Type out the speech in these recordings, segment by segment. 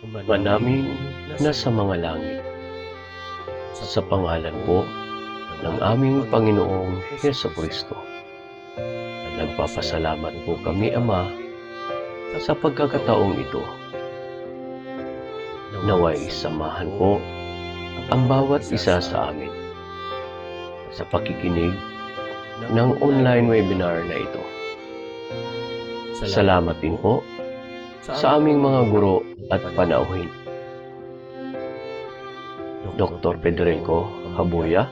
Ama naming nasa mga langit, sa pangalan po ng aming Panginoong Hesukristo. Nagpapasalamat po kami, Ama, sa pagkakataong ito. Naway samahan po ang bawat isa sa amin sa pakikinig ng online webinar na ito. Salamat din po sa aming mga guro at panauhin. Dr. Federico Habuya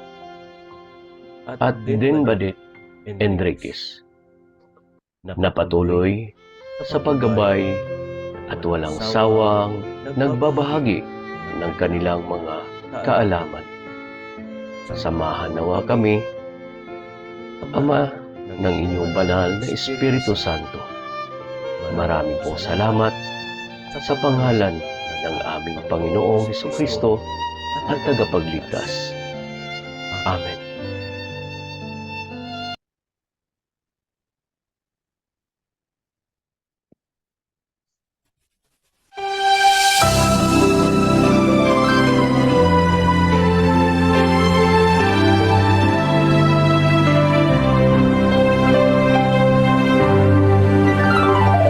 at Din Badit Enriquez, na patuloy sa paggabay at walang sawang nagbabahagi ng kanilang mga kaalaman. Samahan nawa kami, Ama, ng inyong banal na Espiritu Santo. Maraming pong salamat sa pangalan ng aming Panginoong Hesukristo at tagapagligtas. Amen.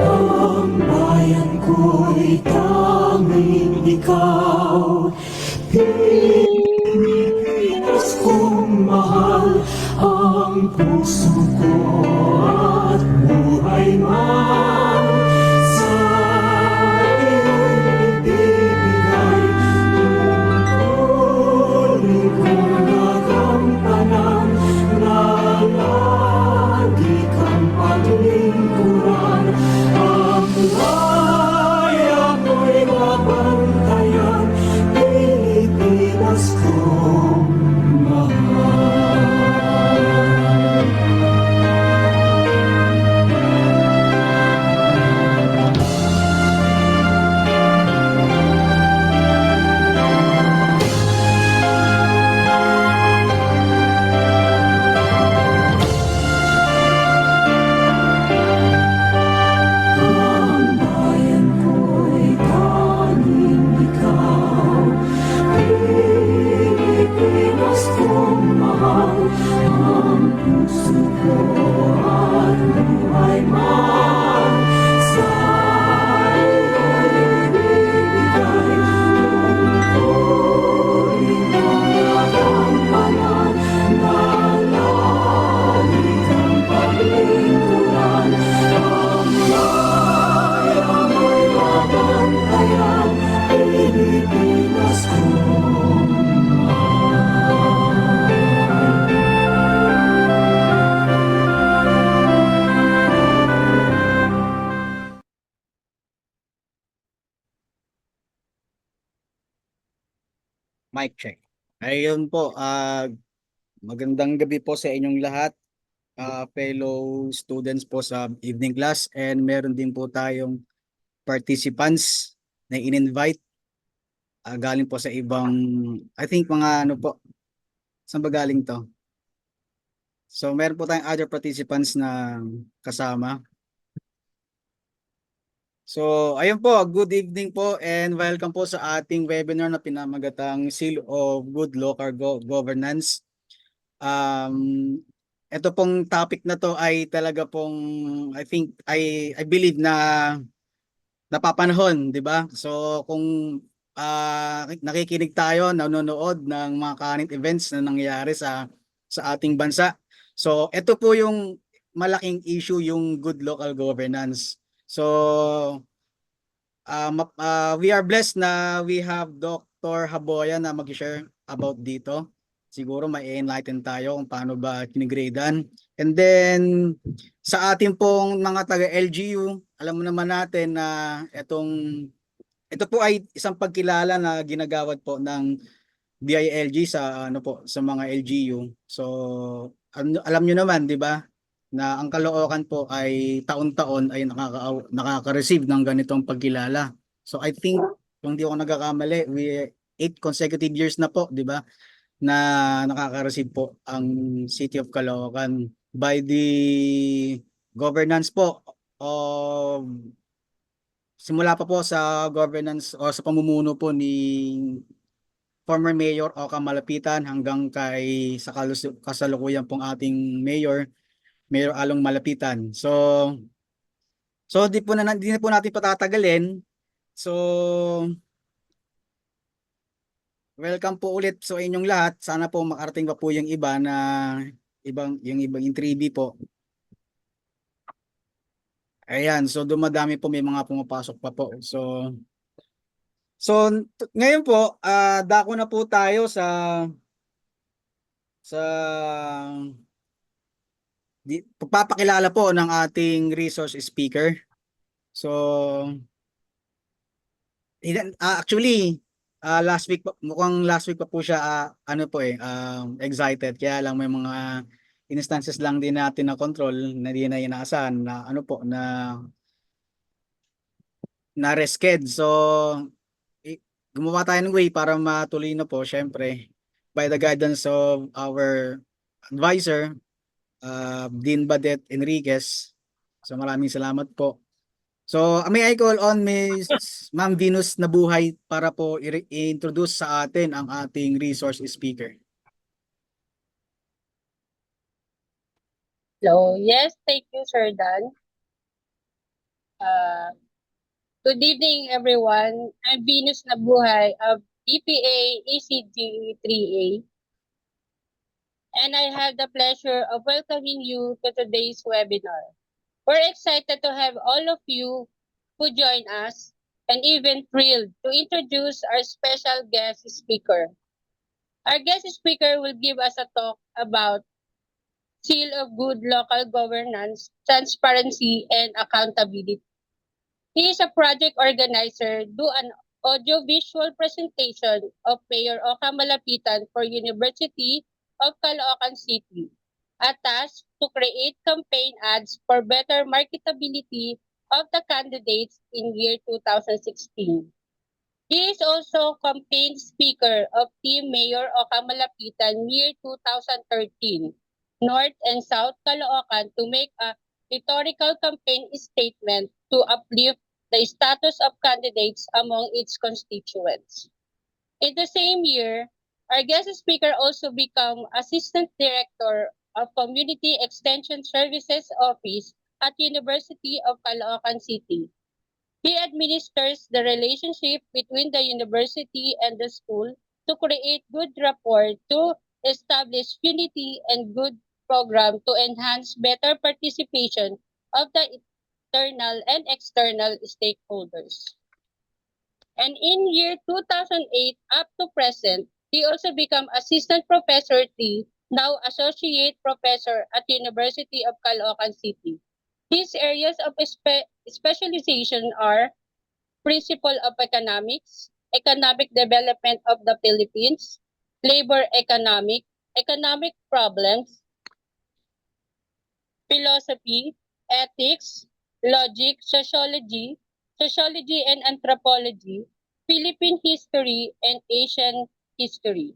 Ang bayan ko'y tanging ikaw, Pilipinas kong mahal, ang puso ko at buhay man sa iyo'y ibibigay. Tungkulin kong nagampanan na lagi kang paglingkuran. Ang laya mo'y babantayan, Pilipinas kong mahal. Ang bayan ko'y tanging ikaw, Pilipinas kong mahal, ang puso ko at buhay man sa iyo'y ibibigay. Tungkulin kong nagampanan na lagi kang paglingkuran. Ang laya mo'y babantayan, Pilipinas kong mahal. Mic check. Ayun po, magandang gabi po sa inyong lahat, fellow students po sa evening class, and meron din po tayong participants na in-invite galing po sa ibang, I think mga ano po, saan ba galing to? So meron po tayong other participants na kasama. So ayun po, good evening po and welcome po sa ating webinar na pinamagatang Seal of Good Local Governance. Ito pong topic na to ay talaga pong I believe na napapanahon, 'di ba? So kung nakikinig tayo, nanonood ng mga current events na nangyayari sa ating bansa. So ito po yung malaking issue, yung good local governance. So we are blessed na we have Dr. Haboya na mag-share about dito. Siguro may enlighten tayo kung paano ba kinigradean. And then sa ating pong mga taga-LGU, alam mo naman natin na ito po ay isang pagkilala na ginagawad po ng DILG sa ano po sa mga LGU. So alam niyo naman, 'di ba, na ang Caloocan po ay taon-taon ay nakaka-receive ng ganitong pagkilala. So I think kung di ako nagkakamali, 8 consecutive years na po, 'di ba, na nakaka-receive po ang City of Caloocan by the governance po of simula pa po sa governance o sa pamumuno po ni former Mayor Oka Malapitan hanggang kay sa kasalukuyan pong ating Mayor, Mayor Along Malapitan. So di na po natin patatagalin. So welcome po ulit sa inyong lahat. Sana po makarating pa po yung iba na yung ibang intribi po. Ayan, so dumadami po, may mga pumapasok pa po. So ngayon po, dako na po tayo sa pagpapakilala po ng ating resource speaker. So actually mukhang last week pa po siya ano po excited, kaya lang may mga instances lang din natin na control na di na inaasahan na ano po na resked. So gumawa tayo ng way para matuloy na po, syempre by the guidance of our advisor, Dean Badet Enriquez. So maraming salamat po. So may I call on Miss Ma'am Venus Nabuhay para po i-introduce sa atin ang ating resource speaker. Hello. Yes, thank you, Sir Dan. Good evening, everyone. I'm Venus Nabuhay of EPA ECG 3A, and I have the pleasure of welcoming you to today's webinar. We're excited to have all of you who join us, and even thrilled to introduce our special guest speaker. Our guest speaker will give us a talk about Seal of Good Local Governance, Transparency, and Accountability. He is a project organizer, do an audio-visual presentation of Mayor Oka Malapitan for University of Caloocan City, a task to create campaign ads for better marketability of the candidates in year 2016. He is also campaign speaker of Team Mayor Oka Malapitan year 2013. North and South Caloocan to make a rhetorical campaign statement to uplift the status of candidates among its constituents. In the same year, our guest speaker also became Assistant Director of Community Extension Services Office at University of Caloocan City. He administers the relationship between the university and the school to create good rapport, to establish unity and good program to enhance better participation of the internal and external stakeholders. And in year 2008 up to present, he also became Assistant Professor T, now Associate Professor at University of Caloocan City. His areas of specialization are Principle of Economics, Economic Development of the Philippines, Labor Economic Problems, Philosophy, Ethics, Logic, Sociology, Sociology and Anthropology, Philippine History, and Asian History.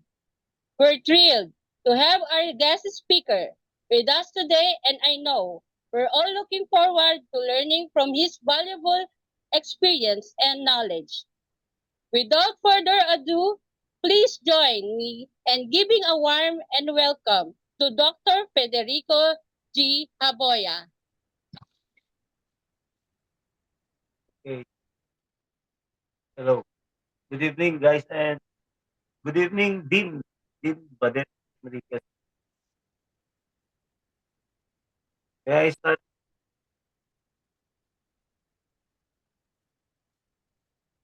We're thrilled to have our guest speaker with us today, and I know we're all looking forward to learning from his valuable experience and knowledge. Without further ado, please join me in giving a warm and welcome to Dr. Federico G. Haboya. Okay. Hello. Good evening, guys, and good evening, Dean Badet Enriquez. May I start?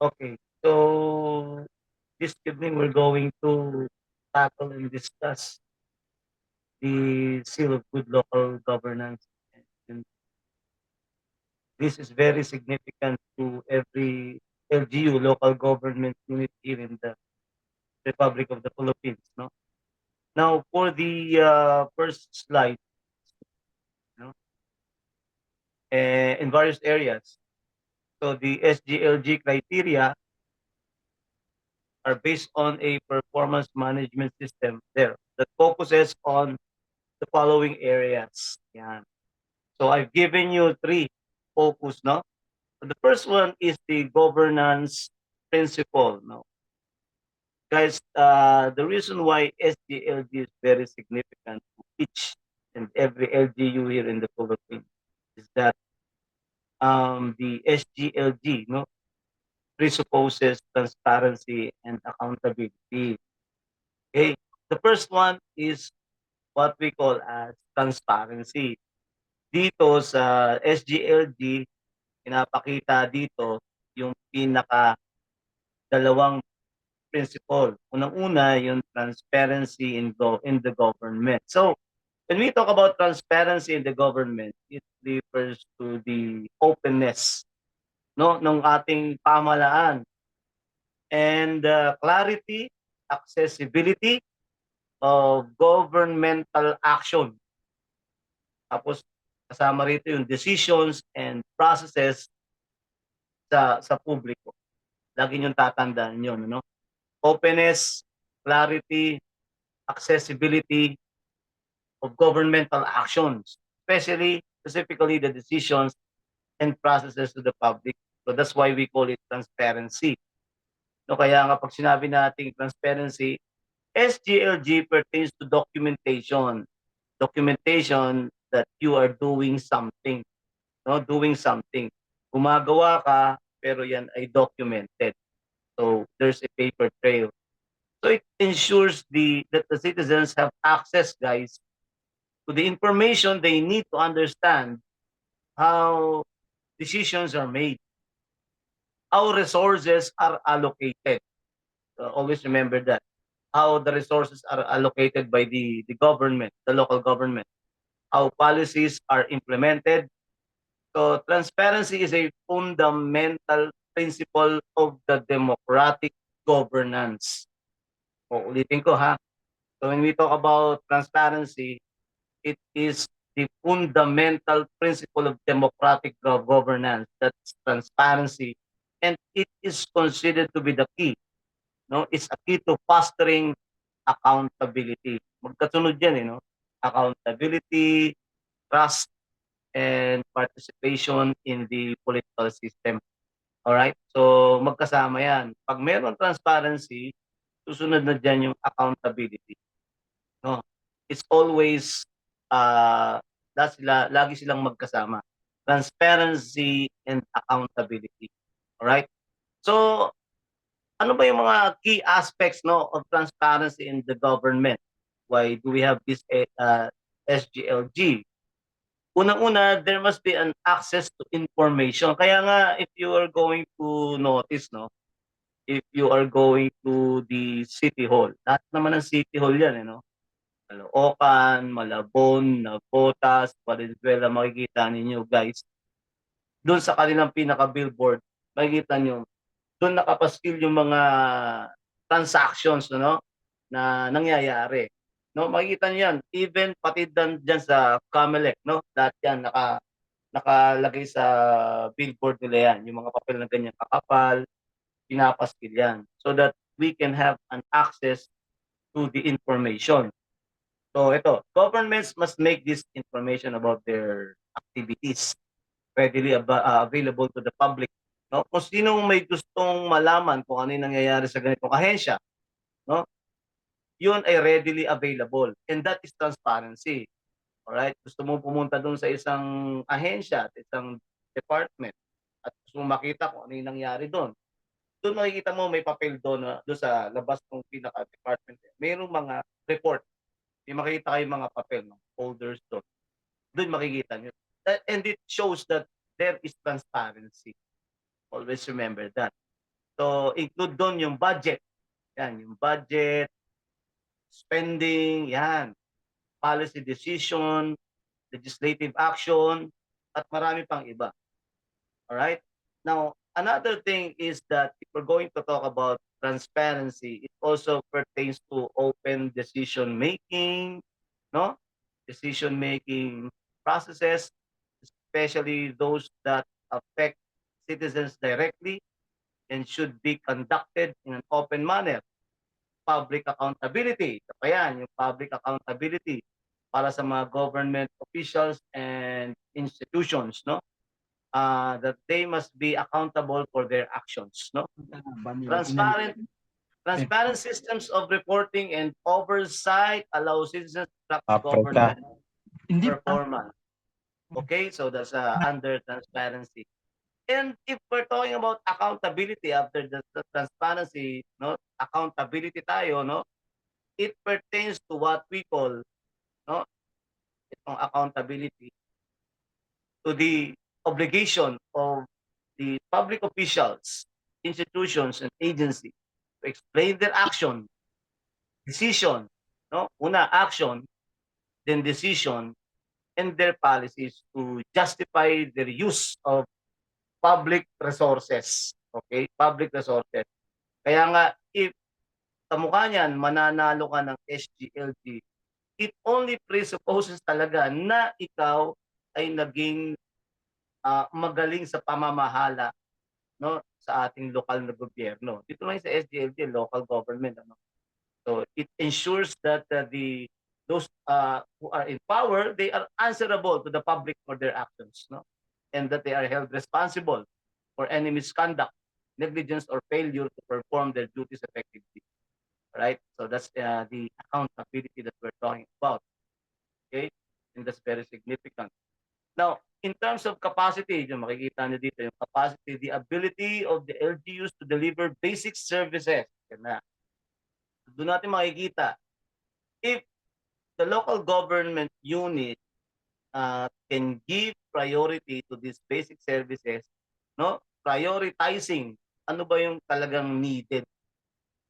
Okay. So this evening we're going to tackle and discuss the seal of good local governance. And this is very significant to every LGU, local government unit here in the Republic of the Philippines. No. Now for the first slide, you know, in various areas. So the SGLG criteria are based on a performance management system there that focuses on the following areas. Yan. So I've given you three focus, no? The first one is the governance principle. No, guys, the reason why SGLG is very significant to each and every LGU here in the Philippines is that the SGLG, no, presupposes transparency and accountability. Okay, the first one is what we call as transparency. Dito sa SGLG, pinapakita dito yung pinaka dalawang principle. Unang-una, yung transparency in the government. So, when we talk about transparency in the government, it refers to the openness, no, ng ating pamahalaan, and clarity, accessibility of governmental action. Tapos kasama rito yung decisions and processes sa publiko. Lagi niyong tatandaan yun, no? Openness, clarity, accessibility of governmental actions, specifically the decisions and processes to the public. So that's why we call it transparency. No, kaya nga pag sinabi nating transparency, SGLG pertains to documentation. Documentation that you are doing something, no? Doing something. Gumagawa ka, pero yan ay documented. So there's a paper trail. So it ensures that the citizens have access, guys, to the information they need to understand how decisions are made, how resources are allocated. Always remember that. How the resources are allocated by the government, the local government, how policies are implemented. So transparency is a fundamental principle of the democratic governance. Ulitin ko ha. So when we talk about transparency, it is the fundamental principle of democratic governance. That's transparency. And it is considered to be the key. No, it's a key to fostering accountability. Magkasunod yan, no? Accountability, trust, and participation in the political system. All right? So magkasama yan. Pag meron transparency, susunod na dyan yung accountability. No? It's always lagi silang magkasama. Transparency and accountability. All right? So ano ba yung mga key aspects, no, of transparency in the government? Why do we have this SGLG? Unang-una, there must be an access to information. Kaya nga, if you are going to notice, no, if you are going to the City Hall, lahat naman ng City Hall yan, no? Caloocan, Malabon, Navotas, Valenzuela, makikita ninyo, guys. Doon sa kanilang pinaka-billboard, makikita nyo, doon nakapaskil yung mga transactions, no, na nangyayari. No, makikita niyo yan. Even pati diyan sa COMELEC, no, lahat yan nakalagay sa billboard nila yan. Yung mga papel na ganyan kakapal, pinapaskil yan. So that we can have an access to the information. So ito, governments must make this information about their activities readily available to the public. No? Kung sinong may gustong malaman kung ano yung nangyayari sa ganitong ahensya, no? Yun ay readily available. And that is transparency. Alright? Gusto mo pumunta doon sa isang ahensya, isang department, at gusto mo makita kung ano yung nangyari doon. Doon makikita mo may papel doon, doon sa labas ng pinaka-department. Mayroong mga report. May makikita kayo mga papel, no? Folders doon. Doon makikita nyo. And it shows that there is transparency. Always remember that. So, include doon yung budget. Yan, yung budget, spending, yan. Policy decision, legislative action, at marami pang iba. Alright? Now, another thing is that if we're going to talk about transparency, it also pertains to open decision-making, no? Decision-making processes, especially those that affect citizens directly and should be conducted in an open manner. Public accountability. Ito pa yan, yung public accountability para sa mga government officials and institutions, no? that they must be accountable for their actions, no? Transparent systems of reporting and oversight allow citizens to track government performance. Okay, so that's under transparency. And if we're talking about accountability after the transparency, no, accountability tayo, no, it pertains to what we call, no, itong accountability to the obligation of the public officials, institutions, and agencies to explain their action, decision, no, una action, then decision, and their policies to justify their use of public resources. Okay? Public resources. Kaya nga, if kamukha niyan, mananalo ka ng SGLG, it only presupposes talaga na ikaw ay naging magaling sa pamamahala, no, sa ating lokal na gobyerno. Dito lang sa SGLG, local government. Ano? So it ensures that those who are in power, they are answerable to the public for their actions, no? And that they are held responsible for any misconduct, negligence, or failure to perform their duties effectively. Right? So that's the accountability that we're talking about. Okay? And that's very significant. Now, in terms of capacity, yung makikita niyo dito yung capacity, the ability of the LGUs to deliver basic services. Yan na. Doon natin makikita, if the local government unit can give priority to these basic services, no? Prioritizing ano ba yung talagang needed,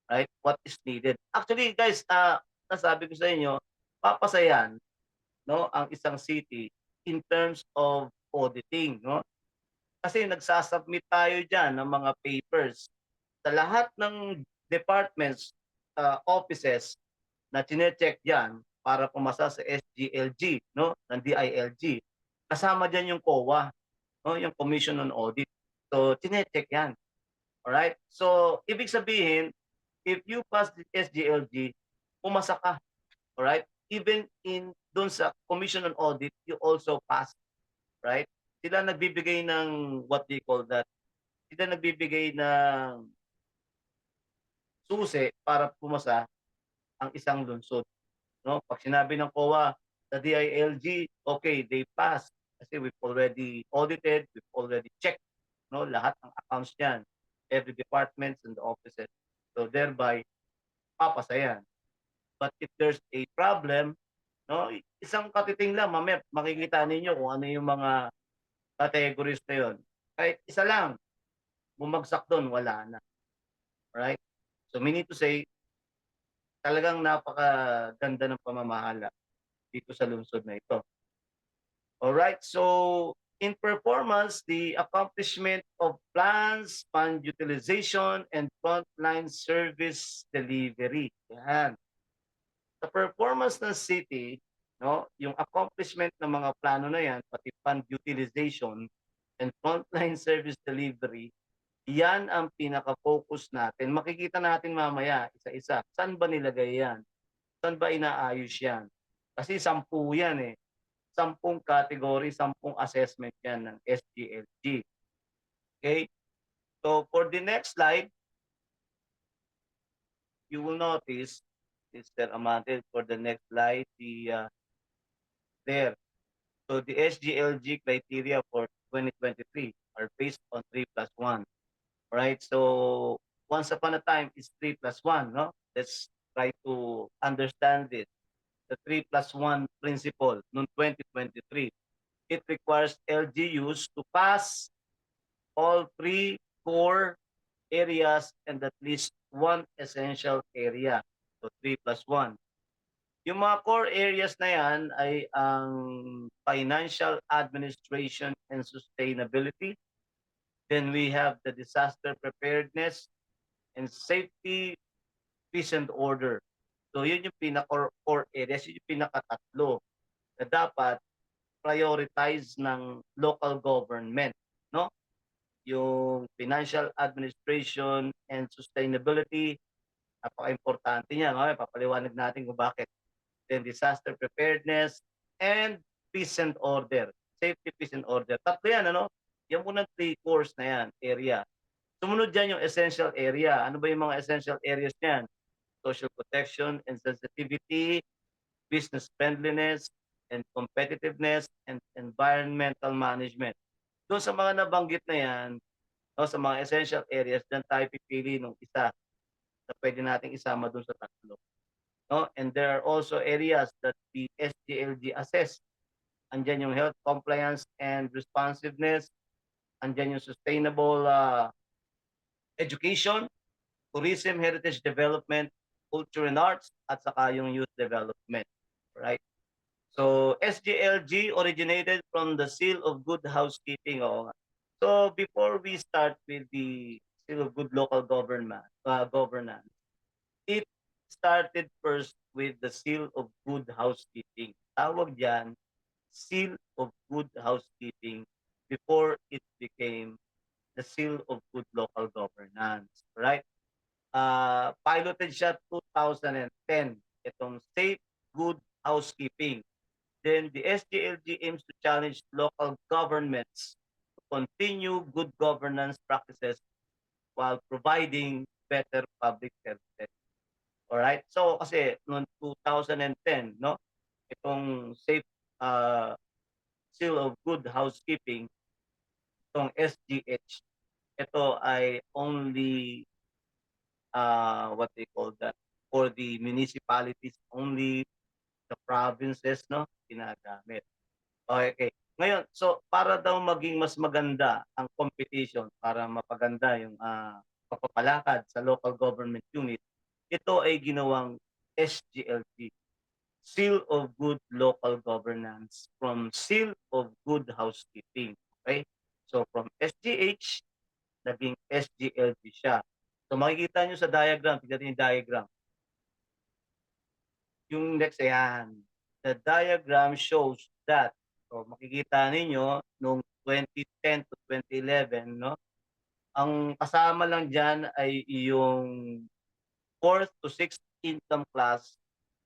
right? What is needed. Actually, guys, nasabi ko sa inyo, papasayan, no, ang isang city in terms of auditing, no? Kasi nagsasubmit tayo diyan ng mga papers sa lahat ng departments, offices na chine-check diyan para pumasa sa SGLG, no, ng DILG. Kasama diyan yung COA, no, yung Commission on Audit. So chine-check 'yan. All right? So ibig sabihin, if you pass the SGLG, pumasa ka. All right? Even in doon sa Commission on Audit, you also pass, right? Sila nagbibigay ng what they call that. Sila nagbibigay ng susi para pumasa ang isang lungsod, no? Pag sinabi ng COA, the DILG, okay, they pass kasi we've already audited, we've already checked, no, lahat ng accounts niyan, every departments and the offices. So thereby papasa yan. But if there's a problem, no, isang katiting lang, mamaya makikita ninyo kung ano yung mga categories na yun. Kahit isa lang, bumagsak doon, wala na. Right? So meaning to say, talagang napakaganda ng pamamahala dito sa lungsod na ito. Alright, so in performance, the accomplishment of plans, fund utilization, and frontline service delivery. Yan. Sa performance ng city, no, yung accomplishment ng mga plano na yan, pati fund utilization and frontline service delivery, yan ang pinaka-focus natin. Makikita natin mamaya, isa-isa. Saan ba nilagay yan? Saan ba inaayos yan? Kasi 10 yan eh. 10 category, 10 assessment yan ng SGLG. Okay? So for the next slide, you will notice, Mr. Amante, for the next slide, there. So the SGLG criteria for 2023 are based on 3+1. Right? So once upon a time, it's 3+1, no? Let's try to understand this. The 3+1 principle noong 2023. It requires LGUs to pass all 3 core areas and at least 1 essential area. So 3+1. Yung mga core areas na yan ay ang financial administration and sustainability. Then we have the disaster preparedness and safety, peace and order. So yun yung pinaka-core areas, yun yung pinaka-tatlo na dapat prioritize ng local government, no? Yung financial administration and sustainability, napaka-importante niya. Mamaya papaliwanag natin kung bakit. Then disaster preparedness and peace and order. Safety, peace and order. Tatlo yan, ano? Yan muna 3 cores na yan, area. Sumunod dyan yung essential area. Ano ba yung mga essential areas niyan? Social protection and sensitivity, business friendliness and competitiveness, and environmental management. Doon sa mga nabanggit na yan, no, sa mga essential areas, dyan tayo pipili ng isa na pwede nating isama doon sa tatlo. No? And there are also areas that the SGLG assess. Andyan yung health compliance and responsiveness, andyan yung sustainable education, tourism, heritage development, culture and arts, at saka yung youth development. Right? So SGLG originated from the Seal of Good Housekeeping. Oo nga. So before we start with the Seal of Good Local Governance, it started first with the Seal of Good Housekeeping. Tawag diyan Seal of Good Housekeeping before it became the Seal of Good Local Governance, right? Piloted siya 2010, itong Safe Good Housekeeping. Then the SGLG aims to challenge local governments to continue good governance practices while providing better public services. Alright? So kasi noong 2010, no, itong Safe Seal of Good Housekeeping, itong SGH, ito ay only what they call that, for the municipalities only, the provinces, no, ginagamit. Okay. Ngayon, so para daw maging mas maganda ang competition, para mapaganda yung pagpapalakad sa local government unit, ito ay ginawang SGLG, Seal of Good Local Governance, from Seal of Good Housekeeping. Okay? So from SGH, naging SGLG siya. So makikita nyo sa diagram, tignan yung diagram. Yung next, ayan. The diagram shows that, so makikita ninyo, noong 2010 to 2011, no, ang kasama lang dyan ay yung 4th to 6th income class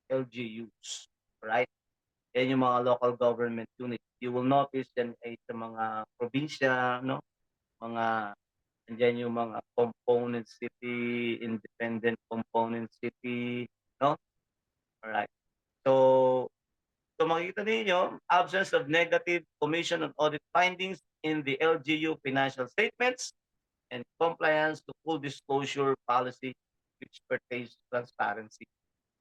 LGUs. Right? Yan yung mga local government unit. You will notice yan ay sa mga probinsya, no? Mga, andyan yung mga component city, independent component city, no? Alright. So makikita ninyo, absence of negative commission on audit findings in the LGU financial statements and compliance to full disclosure policy which pertains to transparency.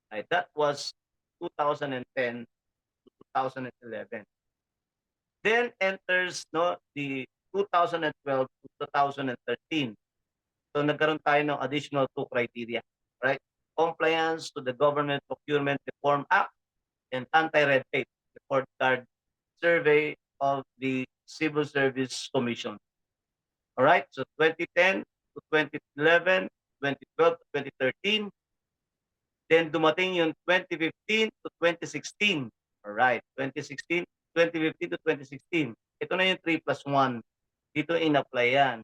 Right? That was 2010 to 2011. Then enters, no, the 2012 to 2013. So nagkaroon tayo ng additional 2 criteria, right? Compliance to the Government Procurement Reform Act and anti-red tape report card survey of the Civil Service Commission. All right, so 2010 to 2011, 2012 to 2013. Then dumating yung 2015 to 2016. All right, 2016, 2015 to 2016. Ito na yung 3+1. Dito in-apply yan.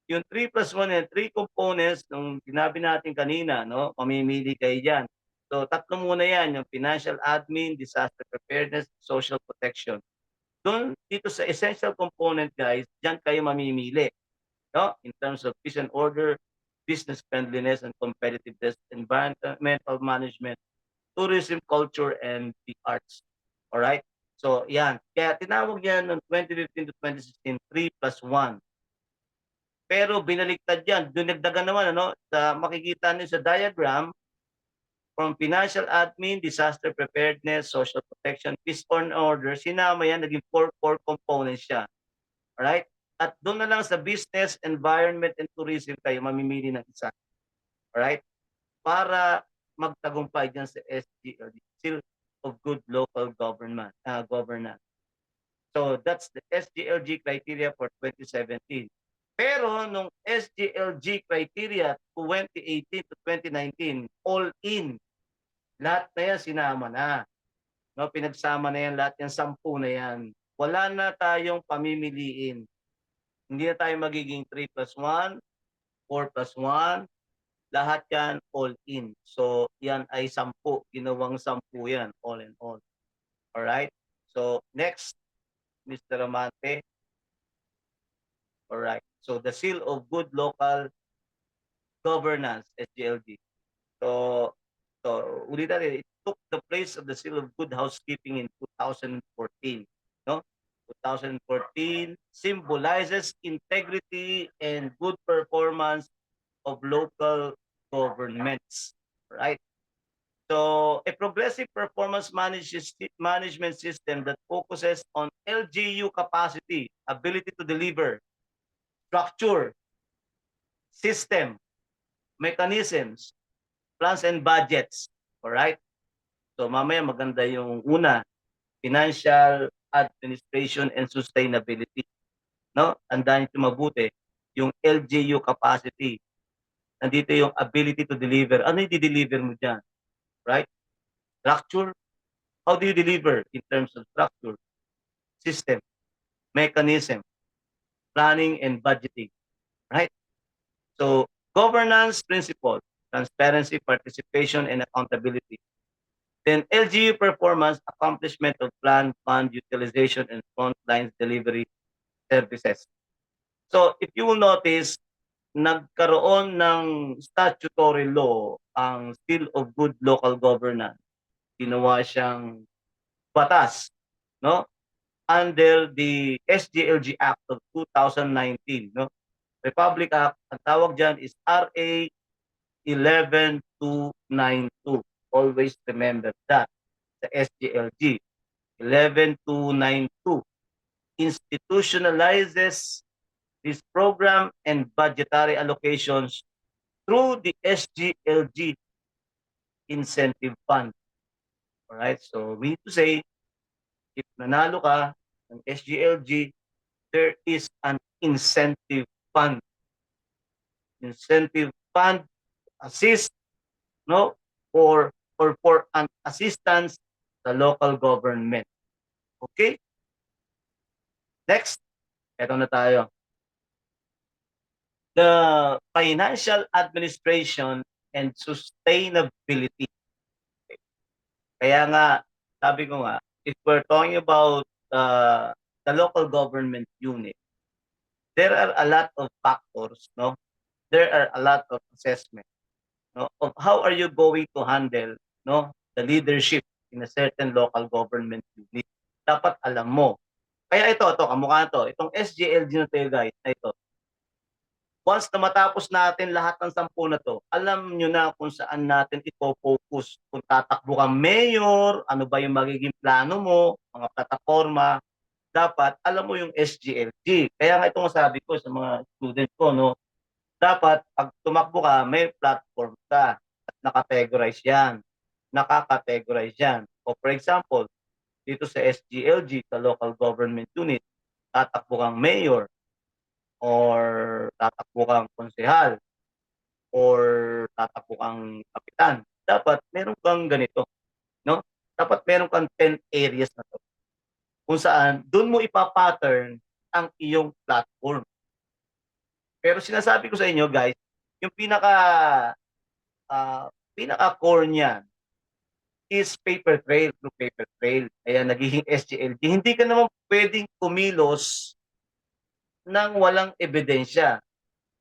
Yung 3+1 and 3 components nung sinabi natin kanina, no? Mamimili kayo diyan. So tatlo muna yan, yung financial admin, disaster preparedness, social protection. Doon dito sa essential component, guys, diyan kayo mamimili, no? In terms of peace and order, business friendliness and competitiveness, environmental management, tourism, culture, and the arts. All right? So yan. Kaya tinawag yan noong 2015 to 2016, 3+1. Pero binaliktad yan. Dunagdagan naman, ano? Makikita niyo sa diagram, from financial admin, disaster preparedness, social protection, peace and order, sinama yan, naging 4 core components siya. Alright? At doon na lang sa business, environment, and tourism kayo mamimili ng isa. Alright? Para magtagumpay dyan sa SGLG, Seal of Good Local Governance. So that's the SGLG criteria for 2017. Pero nung SGLG criteria 2018 to 2019, all in, lahat na yan sinama na. No, pinagsama na yan, lahat yan, 10 na yan. Wala na tayong pamimiliin. Hindi na tayo magiging 3+1, 4+1, lahat yan all in. So yan ay 10, ginawang 10 yan, all in all. Alright? So next, Mr. Amante. All right. So the Seal of Good Local Governance, SGLG. So, ulitin natin, it took the place of the Seal of Good Housekeeping in 2014. No? 2014 symbolizes integrity and good performance of local governments. Right? So, a progressive performance management system that focuses on LGU capacity, ability to deliver, structure, system, mechanisms, plans and budgets. Alright? So mamaya maganda yung una, financial, administration, and sustainability. No? Tandaan nyo mabuti, yung LGU capacity. Nandito yung ability to deliver. Ano yung di-deliver mo dyan? Right? Structure. How do you deliver in terms of structure? System, mechanism, planning, and budgeting. Right? So, governance principle, transparency, participation, and accountability. Then LGU performance, accomplishment of plan, fund utilization, and frontline delivery services. So if you will notice, nagkaroon ng statutory law ang Seal of Good Local Governance. Ginawa siyang batas, no? Under the SGLG Act of 2019, no? Republic Act, ang tawag dyan is RA 11292. Always remember that. The SGLG 11292 institutionalizes this program and budgetary allocations through the SGLG incentive fund. Alright, so we need to say, if nanalo ka ng SGLG, there is an incentive fund. Incentive fund assist, no, or for an assistance sa local government. Okay? Next, eto na tayo. The financial administration and sustainability. Okay. Kaya nga, sabi ko nga, if we're talking about the local government unit, there are a lot of factors, no? There are a lot of assessments, no, of how are you going to handle, no, the leadership in a certain local government unit. Dapat alam mo. Kaya ito kamukha to, itong SGLG na tayo guys, na ito. Once na matapos natin lahat ng 10 na to, alam nyo na kung saan natin ipo-focus. Kung tatakbo kang mayor, ano ba yung magiging plano mo, mga plataforma, dapat alam mo yung SGLG. Kaya nga itong sabi ko sa mga students ko, no, dapat pag tumakbo ka, may platform ka at nakategorize yan. Nakakategorize yan. O for example, dito sa SGLG, sa local government unit, tatakbo kang mayor, or tatakbo kang konsehal, or tatakbo kang kapitan. Dapat meron kang ganito, no? Dapat meron kang 10 areas na to. Kung saan, doon mo ipapattern ang iyong platform. Pero sinasabi ko sa inyo guys, yung pinaka-core niyan is paper trail through paper trail. Kaya nagiging SGLG. Hindi ka naman pwedeng kumilos nang walang ebidensya.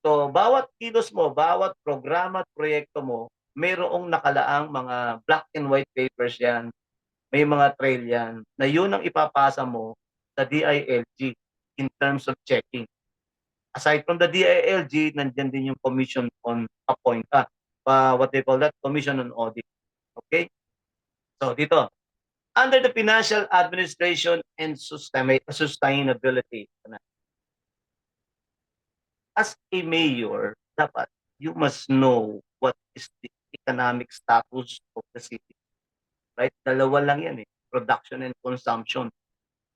So, bawat kilos mo, bawat programa at proyekto mo, mayroong nakalaang mga black and white papers yan, may mga trail yan, na yun ang ipapasa mo sa DILG in terms of checking. Aside from the DILG, nandyan din yung Commission on Appoint, what they call that, Commission on Audit. Okay? So, dito, under the Financial Administration and Sustainability, as a mayor, dapat you must know what is the economic status of the city. Right? Dalawa lang yan production and consumption.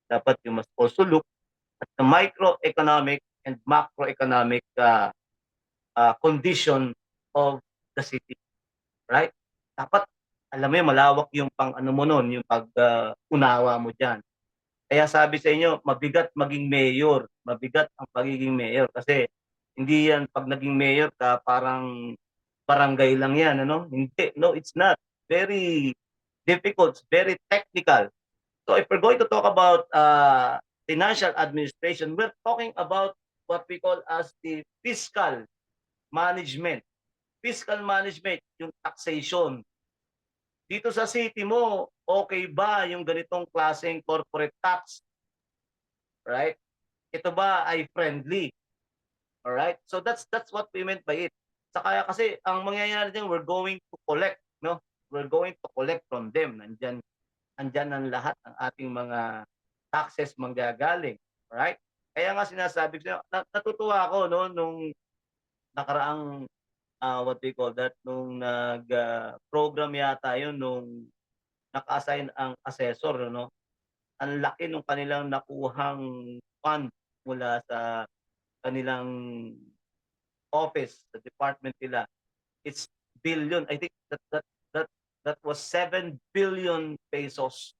Dapat you must also look at the microeconomic and macroeconomic condition of the city. Right? Dapat, alam mo yun, malawak yung pang-ano mo nun, yung pag-unawa mo dyan. Kaya sabi sa inyo, mabigat maging mayor. Mabigat ang pagiging mayor kasi hindi yan pag naging mayor ka parang barangay lang yan, ano? Hindi, no, it's not. Very difficult, very technical. So if we're going to talk about financial administration, we're talking about what we call as the fiscal management. Fiscal management, yung taxation. Dito sa city mo, okay ba yung ganitong klaseng corporate tax? Right? Ito ba ay friendly? Alright? So that's what we meant by it. Saka kasi ang mangyayari din, we're going to collect, no? We're going to collect from them. Andyan ang lahat ng ating mga taxes manggagaling. Alright? Kaya nga sinasabi ko, natutuwa ako no nung nakaraang what they call that, nung program yata yun, nung naka-assign ang assessor, no? Ang laki nung kanilang nakuhang fund mula sa kanilang office, sa department nila. It's billion. I think that was 7 billion pesos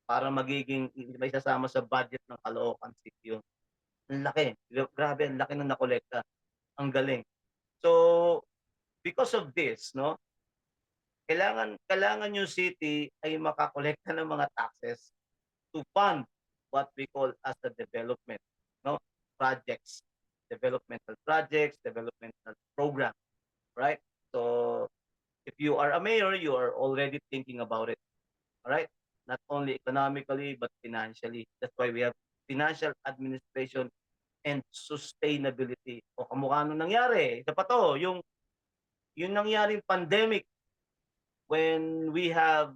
para magiging may sasama sa budget ng Caloocan City yun. Ang laki. Grabe, ang laki ng nakolekta. Ang galing. So, because of this, no, kailangan yung city ay makakolekta ng mga taxes to fund what we call as the development, no, projects, developmental program, right? So, if you are a mayor, you are already thinking about it, all right? Not only economically but financially. That's why we have financial administration and sustainability. O kamukha nung nangyari, ito pa to, yung nangyaring pandemic when we have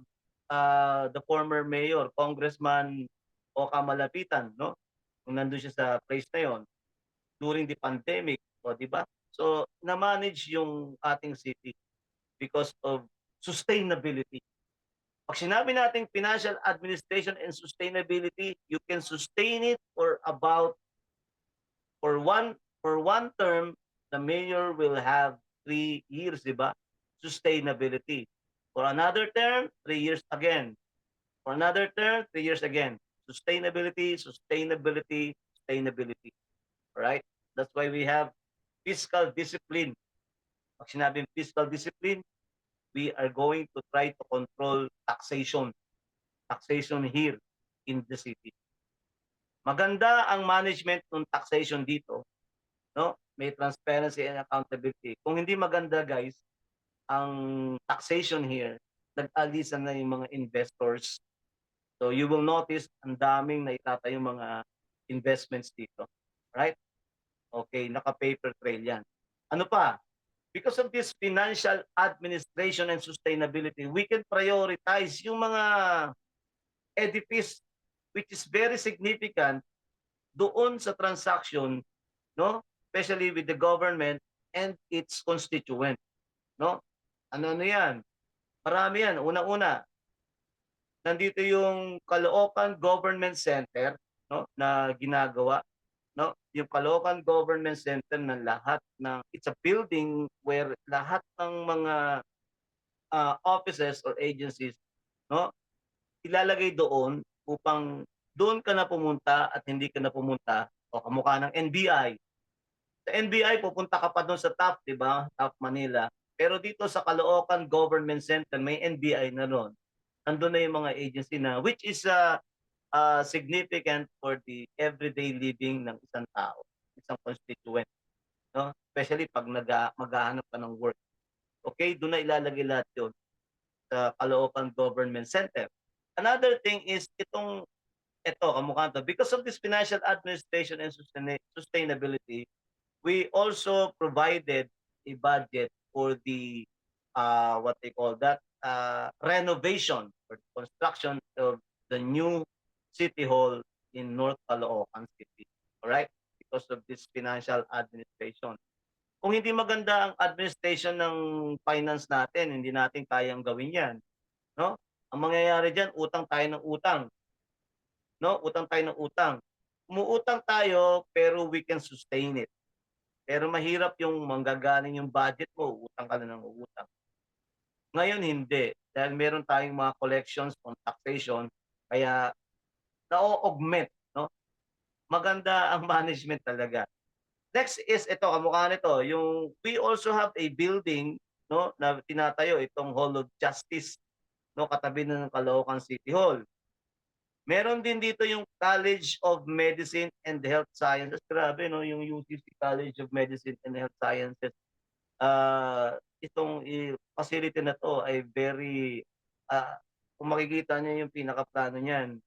the former mayor, Congressman Oka Malapitan, no? Kung nandun siya sa place na yon during the pandemic, o di ba? So, na-manage yung ating city because of sustainability. Pag sinabi natin financial administration and sustainability, you can sustain it for one term, the mayor will have 3 years, di ba? Sustainability. For another term, 3 years again. For another term, 3 years again. Sustainability. Right? That's why we have fiscal discipline. Pag sinabing fiscal discipline, we are going to try to control taxation here in the city. Maganda ang management ng taxation dito, no? May transparency and accountability. Kung hindi maganda, guys, ang taxation here, nag-alisan na yung mga investors. So you will notice ang daming naitatayong mga investments dito. Right? Okay, naka-paper trail yan. Ano pa? Because of this financial administration and sustainability, we can prioritize yung mga edifice which is very significant doon sa transaction, no? Especially with the government and its constituent, no? Ano yan? Marami yan. Una-una, nandito yung Caloocan Government Center, no, na ginagawa, no? Yung Caloocan Government Center na lahat ng it's a building where lahat ng mga offices or agencies, no, ilalagay doon upang doon ka na pumunta at hindi ka na pumunta o kamukha ng NBI. Sa NBI pupunta ka pa doon sa top, 'di ba? Top Manila. Pero dito sa Caloocan Government Center may NBI na ron. Nandun na yung mga agency na which is significant for the everyday living ng isang tao, isang constituent, no? Especially pag maghahanap ka ng work. Okay, doon na ilalagay lahat 'yon sa Caloocan Government Center. Another thing is ito kamukha to, because of this financial administration and sustainability, we also provided a budget for the what they call that renovation or construction of the new city hall in North Caloocan City. All right? Because of this financial administration. Kung hindi maganda ang administration ng finance natin, hindi natin kayang gawin 'yan, no? Ang mangyayari diyan, utang tayo ng utang. No? Utang tayo ng utang. Umuutang tayo pero we can sustain it. Pero mahirap yung manggagaling yung budget mo, utang ka na ng utang. Ngayon hindi. Dahil meron tayong mga collections on taxation, kaya na-augment, no? Maganda ang management talaga. Next is ito, kamukha nito, yung we also have a building, no, na tinatayo itong Hall of Justice, no, katabi ng Caloocan City Hall. Meron din dito yung College of Medicine and Health Sciences. Grabe, no? Yung UCC College of Medicine and Health Sciences. Itong facility na to ay very, kung makikita niyo yung pinaka-plano niyan,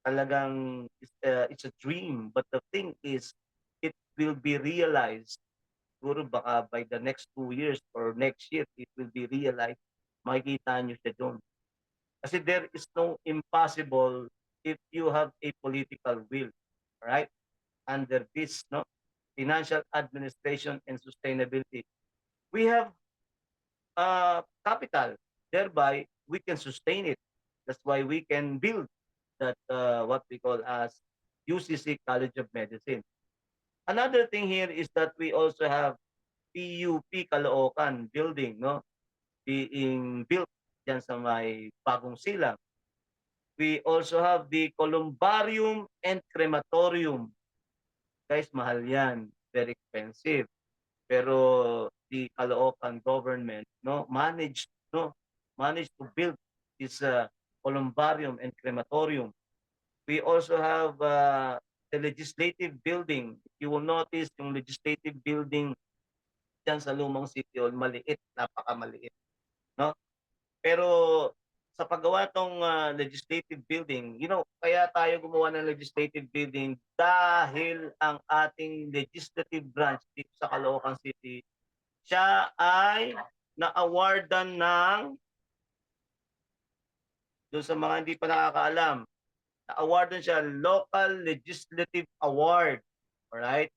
talagang it's a dream. But the thing is, it will be realized. Siguro baka by the next 2 years or next year, it will be realized. Makikita niyo siya doon. Kasi there is no impossible if you have a political will, right? Under this, no, financial administration and sustainability, we have capital. Thereby, we can sustain it. That's why we can build that what we call as UCC College of Medicine. Another thing here is that we also have PUP Caloocan building, no, being built dyan sa may bagong silang. We also have the columbarium and crematorium. Guys, mahal yan. Very expensive. Pero the Caloocan government, no, managed to build this columbarium and crematorium. We also have the legislative building. If you will notice, yung legislative building dyan sa Lumang City Hall, maliit, napakamaliit. No? Pero sa paggawa tong legislative building, kaya tayo gumawa ng legislative building dahil ang ating legislative branch dito sa Caloocan City, siya ay na-awardan ng, doon sa mga hindi pa nakakaalam, na-awardan siya Local Legislative Award. Alright?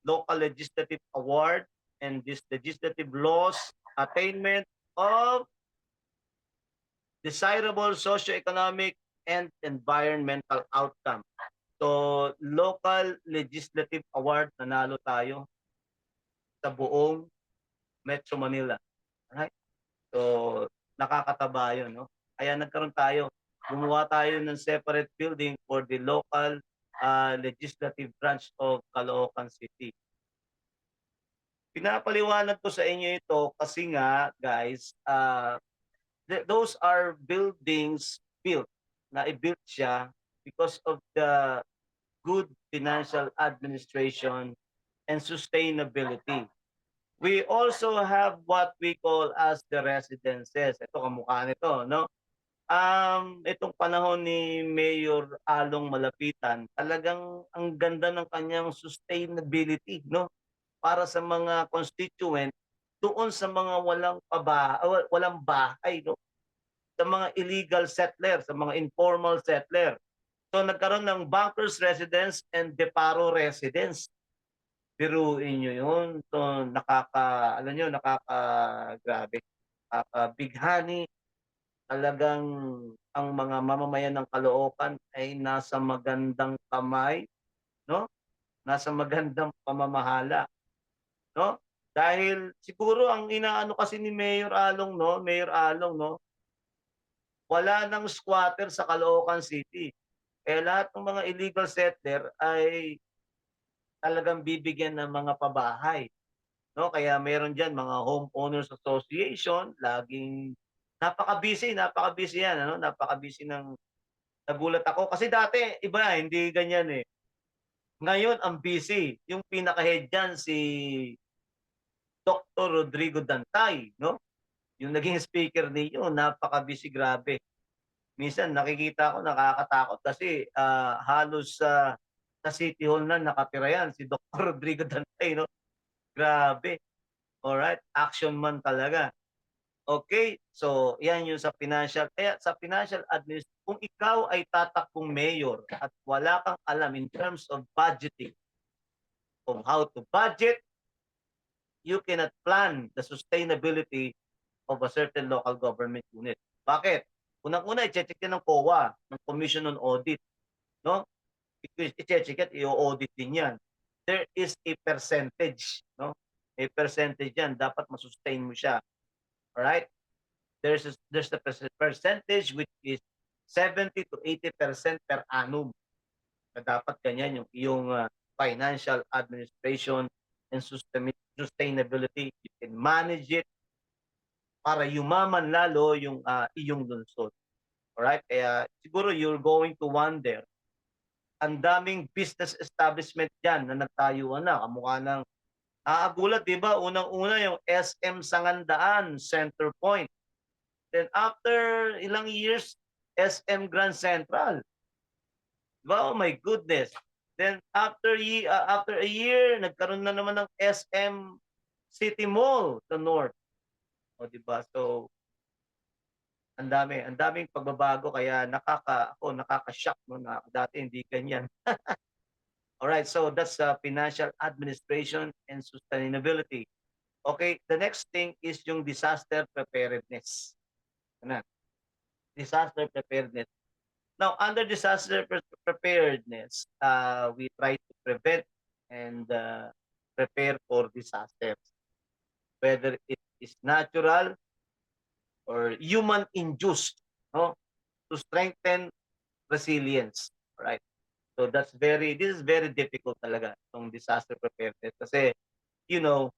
Local Legislative Award, and this legislative laws attainment of desirable socio-economic and environmental outcome. So, local legislative award, nanalo tayo sa buong Metro Manila. Alright? So, nakakataba yun, no? Kaya nagkaroon tayo, gumawa tayo ng separate building for the local legislative branch of Caloocan City. Pinapaliwanag ko sa inyo ito kasi nga, guys, those are buildings built, na-built siya because of the good financial administration and sustainability. We also have what we call as the residences. Ito, kamukha nito, no? Itong panahon ni Mayor Along Malapitan, talagang ang ganda ng kanyang sustainability, no? Para sa mga constituent doon sa mga walang bahay, no? Sa mga illegal settler, sa mga informal settler. So nagkaroon ng bankers residence and deparo residence. Biruin nyo yun. So grabe. Bighani. Talagang ang mga mamamayan ng Caloocan ay nasa magandang kamay, no? Nasa magandang pamamahala, no? Dahil siguro ang inaano kasi ni Mayor Along, no, wala nang squatter sa Caloocan City. Lahat ng mga illegal settler ay talagang bibigyan ng mga pabahay, no? Kaya meron diyan mga homeowners association, laging napaka-busy yan, ano? Napaka-busy ng, nagulat ako kasi dati iba, hindi ganyan eh. Ngayon ang busy, yung pinaka-head diyan si Dr. Rodrigo Dantay, no? Yung naging speaker niyo, napaka-busy, grabe. Minsan nakikita ko, nakakatakot kasi halos sa City Hall na nakatira yan, si Dr. Rodrigo Dantay, no? Grabe. Alright, action man talaga. Okay, so yan yung sa financial. Kaya sa financial administration, kung ikaw ay tatakbong mayor at wala kang alam in terms of budgeting, on how to budget, you cannot plan the sustainability of a certain local government unit. Bakit? Unang-una, i-check yan ng COA, ng Commission on Audit. No? I-check yan, i-audit din yan. There is a percentage. No? A percentage yan. Dapat masustain mo siya. Alright? There's the percentage which is 70 to 80% per annum. Na dapat ganyan yung financial administration and sustainability. You can manage it para yumaman lalo yung iyong lungsod. Alright? Kaya siguro you're going to wonder, ang daming business establishment dyan na nagtayuan na. Kamukha ng nakakagulat, di ba? Unang-una yung SM Sangandaan, Center Point. Then after ilang years, SM Grand Central. Diba? Oh my goodness. Then after a year, nagkaroon na naman ng SM City Mall sa North. O di ba? So ang daming pagbabago kaya nakaka-shock no na dati hindi ganyan. All right, so that's financial administration and sustainability. Okay, the next thing is yung disaster preparedness. Ano? Disaster preparedness. Now, under disaster preparedness, we try to prevent and prepare for disasters, whether it is natural or human-induced, no, to strengthen resilience. All right. So this is very difficult talaga itong disaster preparedness kasi,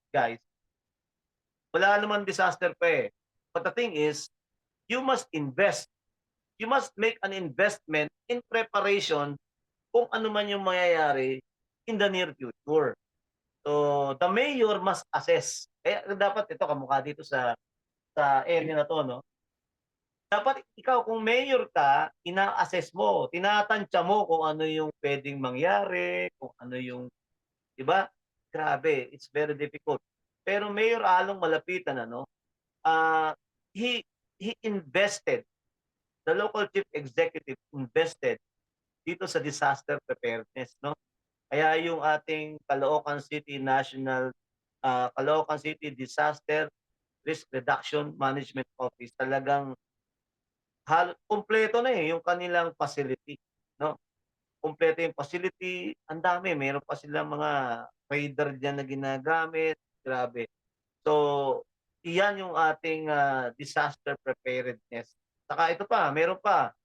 guys, wala naman disaster pa eh. But the thing is, you must invest. You must make an investment in preparation kung ano man yung mangyayari in the near future. So, the mayor must assess. Kaya dapat ito kamukha dito sa area na to, no? Dapat ikaw kung mayor ka, ina-assess mo, tinatansya mo kung ano yung pwedeng mangyari, kung ano yung, 'di ba? Grabe, it's very difficult. Pero Mayor Along malapitan he invested, the local chief executive invested dito sa disaster preparedness, no? Kaya yung ating Caloocan City Caloocan City Disaster Risk Reduction Management Office talagang kumpleto na yung kanilang facility, no? Kumpleto yung facility, ang dami, meron pa silang mga radar diyan na ginagamit, grabe. So, iyan yung ating disaster preparedness. Saka ito pa, meron pa.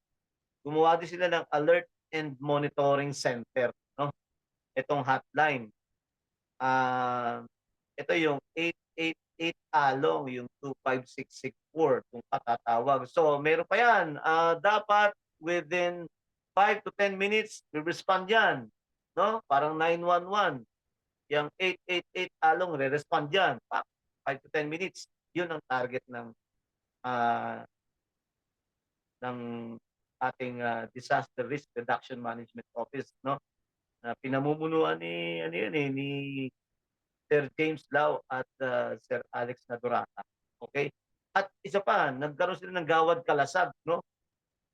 Gumawa din sila ng alert and monitoring center, no? Itong hotline. Ito yung 888 Along, yung 25664 kung patatawag. So, meron pa yan. Dapat within 5 to 10 minutes, re-respond yan. No? Parang 911. Yung 888 Along, re-respond yan. 5 to 10 minutes. Yun ang target ng ating Disaster Risk Reduction Management Office, no? Na pinamumunuan ni Sir James Lau at Sir Alex Nadorata. Okay? At isa pa, nagkaroon sila ng Gawad Kalasag, no?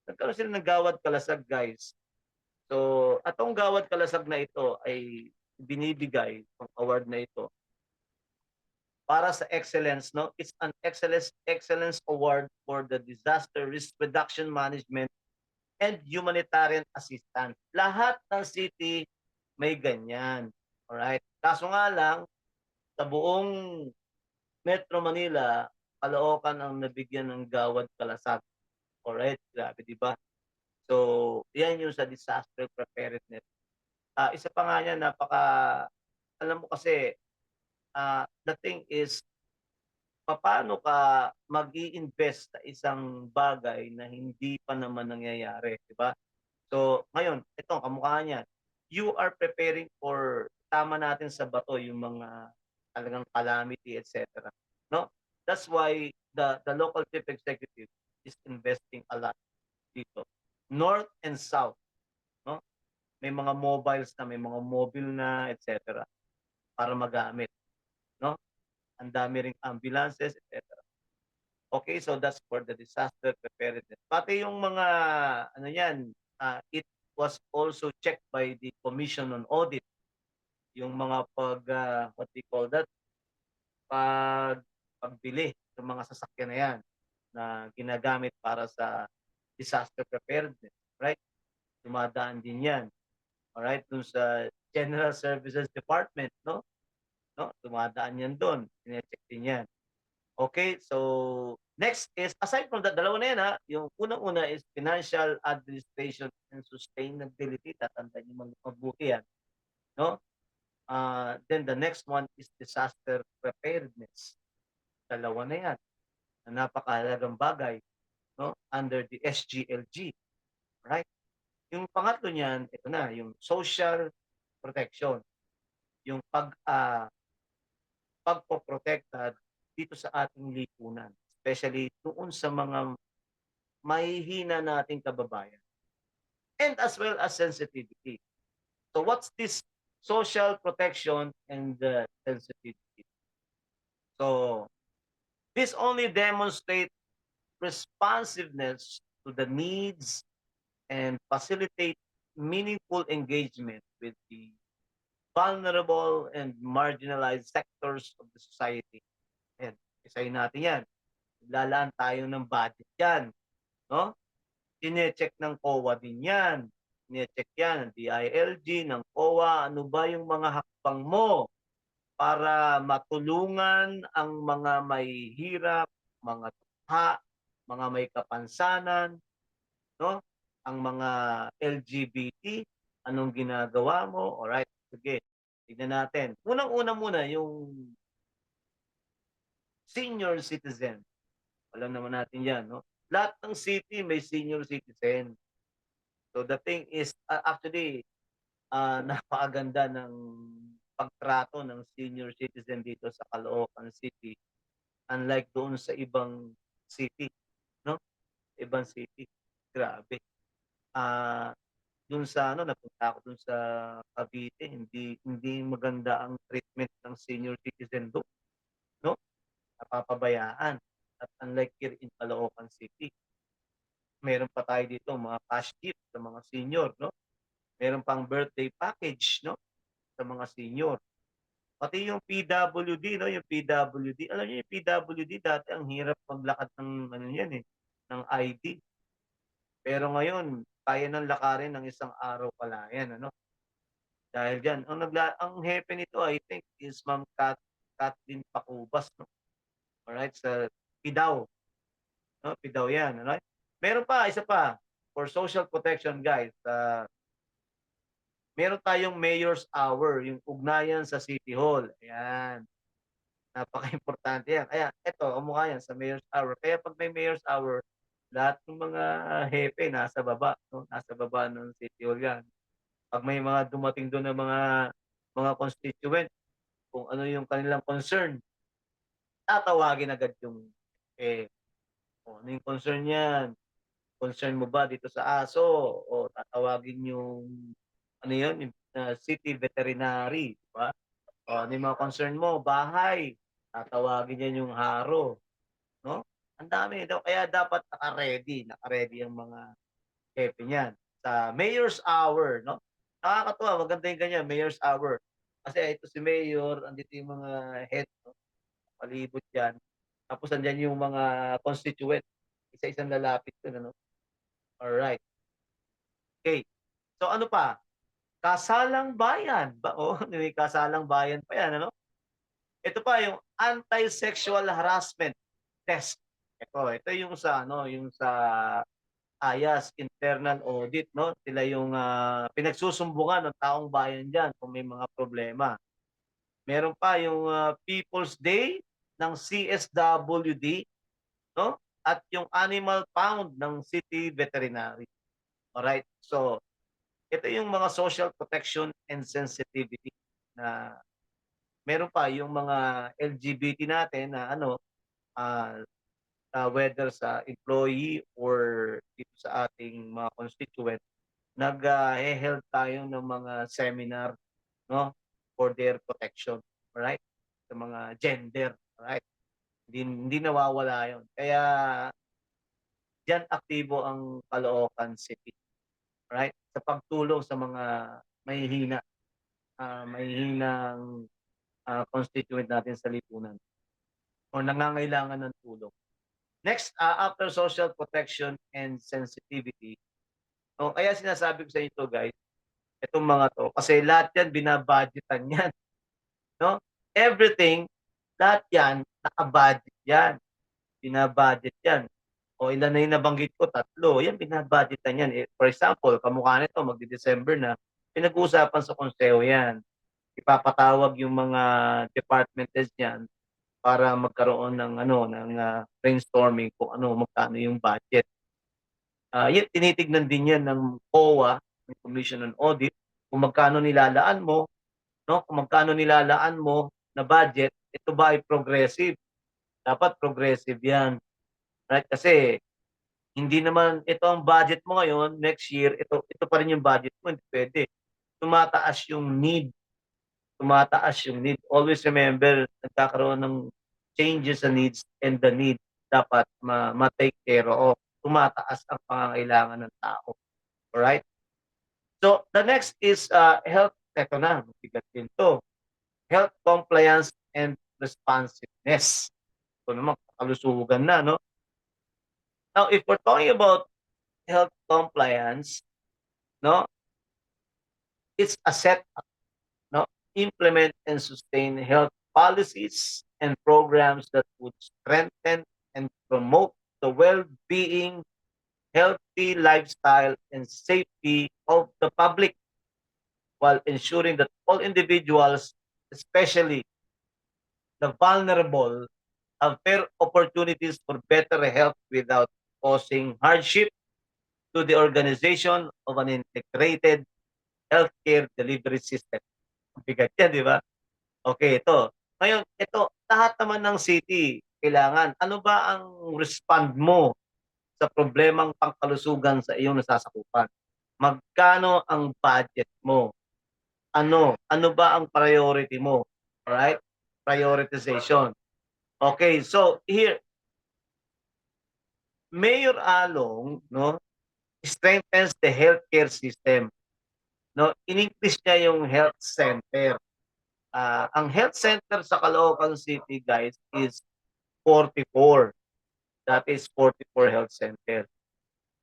Nagkaroon sila ng Gawad Kalasag, guys. So, atong Gawad Kalasag na ito ay binibigay ang award na ito para sa excellence, no? It's an excellence award for the disaster risk reduction management and humanitarian assistance. Lahat ng city may ganyan. Alright? Kaso nga lang, sa buong Metro Manila, Caloocan ang nabigyan ng Gawad Kalasag. Alright? Grabe, di ba? So, yan yung sa disaster preparedness. Isa pa nga yan, alam mo kasi, the thing is, paano ka mag-i-invest sa isang bagay na hindi pa naman nangyayari, di ba? So, ngayon, ito, kamukha niyan. You are preparing for, tama natin sa bato, yung mga talagang calamity, etc. No? That's why the local chief executive is investing a lot dito. North and South, no? May mga mobiles na, may mga mobile na, etc. para magamit, no? Ang dami ring ambulances, etc. Okay, so that's for the disaster preparedness. Pati yung mga, it was also checked by the Commission on Audit. Yung mga what we call that, pagbili ng mga sasakyan na yan na ginagamit para sa disaster preparedness, right? Dumadaan din yan. Alright, dun sa General Services Department, no? Dumadaan yan doon. Sinecheck din yan. Okay, so next is, aside from that, dalawa na yan yung unang-una is financial administration and sustainability. Tatandaan yung mabuti yan. No? Then the next one is disaster preparedness. Dalawa na yan. Na napakahalagang bagay. no, under the SGLG, right? Yung pangatlo niyan, ito na, yung social protection, yung pagpoprotekta dito sa ating lipunan, especially doon sa mga mahihina nating kababayan, and as well as sensitivity. So what's this social protection and sensitivity? So this only demonstrates responsiveness to the needs and facilitate meaningful engagement with the vulnerable and marginalized sectors of the society. And isayin natin yan. Lalaan tayo ng budget yan. No? Sinecheck ng COA din yan. Sinecheck yan ng DILG, ng COA. Ano ba yung mga hakbang mo para matulungan ang mga may hirap, mga tukha, mga may kapansanan, no? Ang mga LGBT, anong ginagawa mo? Alright, sige. Tignan natin. Unang-una muna yung senior citizen. Alam naman natin yan, no? Lahat ng city may senior citizen. So the thing is, actually, napakaganda ng pagtrato ng senior citizen dito sa Caloocan City, unlike doon sa ibang city, no? Ibang city. Grabe. Doon sa napunta ako doon sa Cavite, hindi maganda ang treatment ng senior citizen doon, no? Napapabayaan. At unlike here in Caloocan City, meron pa tayo dito mga cash gift sa mga senior, no? Meron pang birthday package, no? Sa mga senior. Pati yung PWD, no? Yung PWD, alam niyo yung PWD dati ang hirap maglakad ng yan ng ID. Pero ngayon, kaya nang lakarin ng isang araw pala yan, ano? Dahil diyan, ang hepe nito I think is Ma'am Kathleen Pacubas, no? Alright, sa PIDAW. No? PIDAW yan, alright? Meron pa, isa pa, for social protection guys, meron tayong Mayor's Hour, yung ugnayan sa City Hall. Ayan. Napaka-importante yan. Kaya ito, umukha yan sa Mayor's Hour. Kaya pag may Mayor's Hour, lahat ng mga hepe nasa baba, no? Nasa baba ng City Hall yan. Pag may mga dumating doon ng mga constituent, kung ano yung kanilang concern, tatawagin agad yung ano yung concern niyan? Concern mo ba dito sa aso? O tatawagin yung ano yun, yung city veterinary, di ba? O ano yung mga concern mo? Bahay. Tatawagin yan yung haro, no? Ang dami daw, kaya dapat naka-ready ang mga hepe niyan. Sa Mayor's Hour, no? Nakakatuwa, maganda yung ganyan, Mayor's Hour. Kasi ito si Mayor, andito yung mga head, no? Palibot yan. Tapos andyan yung mga constituent. Isa-isang lalapit yun, ano? Alright. Okay. So ano pa? Kasalang bayan. May kasalang bayan pa yan, ano? Ito pa yung anti-sexual harassment test. Ito yung sa yung sa IAS internal audit, no? Sila yung pinagsusumbungan ng taong bayan diyan kung may mga problema. Meron pa yung People's Day ng CSWD, no? At yung Animal Pound ng City Veterinary. Alright? So, ito yung mga social protection and sensitivity na meron pa yung mga LGBT natin na whether sa employee or dito sa ating mga constituent, nag-held tayo ng mga seminar, no, for their protection, right? Sa mga gender, right? Hindi nawawala yon. Kaya diyan aktibo ang Caloocan City, right? Sa pagtulong sa mga mahihinang constituent natin sa lipunan o nangangailangan ng tulong. Next, after social protection and sensitivity, kaya sinasabi ko sa inyo guys, itong mga to, kasi lahat yan binabudgetan yan. No? Everything, lahat yan, naka-budget yan. Binabudget yan. O ilan na yung nabanggit ko, 3. Yan, binabudgetan yan. For example, kamukha nito, magdi-December na, pinag-uusapan sa konseho yan. Ipapatawag yung mga department heads yan para magkaroon ng brainstorming kung magkano yung budget. Yun, tinitignan din yan ng COA, ng Commission on Audit, kung magkano nilalaan mo, no? Kung magkano nilalaan mo na budget, ito ba ay progressive? Dapat progressive yan. Right? Kasi hindi naman ito ang budget mo ngayon, next year, ito pa rin yung budget mo, hindi pwede. Tumataas yung need. Tumataas yung need. Always remember, nagkakaroon ng changes sa needs, and the need dapat ma-take care of. Tumataas ang pangangailangan ng tao. Alright? So, the next is health. Ito na, mabigat din to. Health compliance and responsiveness. Ito naman, kalusugan na, no? Now, if we're talking about health compliance, no, it's a setup, no, implement and sustain health policies and programs that would strengthen and promote the well-being, healthy lifestyle, and safety of the public, while ensuring that all individuals, especially the vulnerable, have fair opportunities for better health without causing hardship to the organization of an integrated healthcare delivery system. Ang bigat yan, di ba? Okay, ito. Ngayon, ito, lahat naman ng city, kailangan. Ano ba ang respond mo sa problemang pangkalusugan sa iyong nasasakupan? Magkano ang budget mo? Ano ba ang priority mo? Alright? Prioritization. Okay, so here, Mayor Along, no, strengthens the healthcare system. No, in-increase niya yung health center. Ang health center sa Caloocan City, guys, is 44. That is 44 health centers.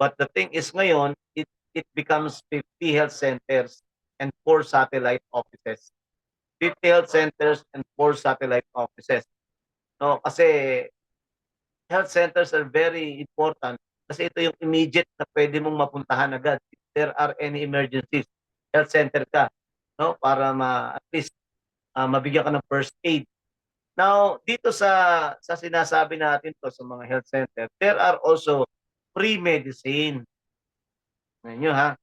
But the thing is ngayon, it becomes 50 health centers and 4 satellite offices. 50 health centers and 4 satellite offices. No, kasi health centers are very important kasi ito yung immediate na pwede mong mapuntahan agad. If there are any emergencies, health center ka, no, para at least mabigyan ka ng first aid. Now, dito sa sinasabi natin to sa mga health center, there are also free medicine. Ngayon nyo, ha?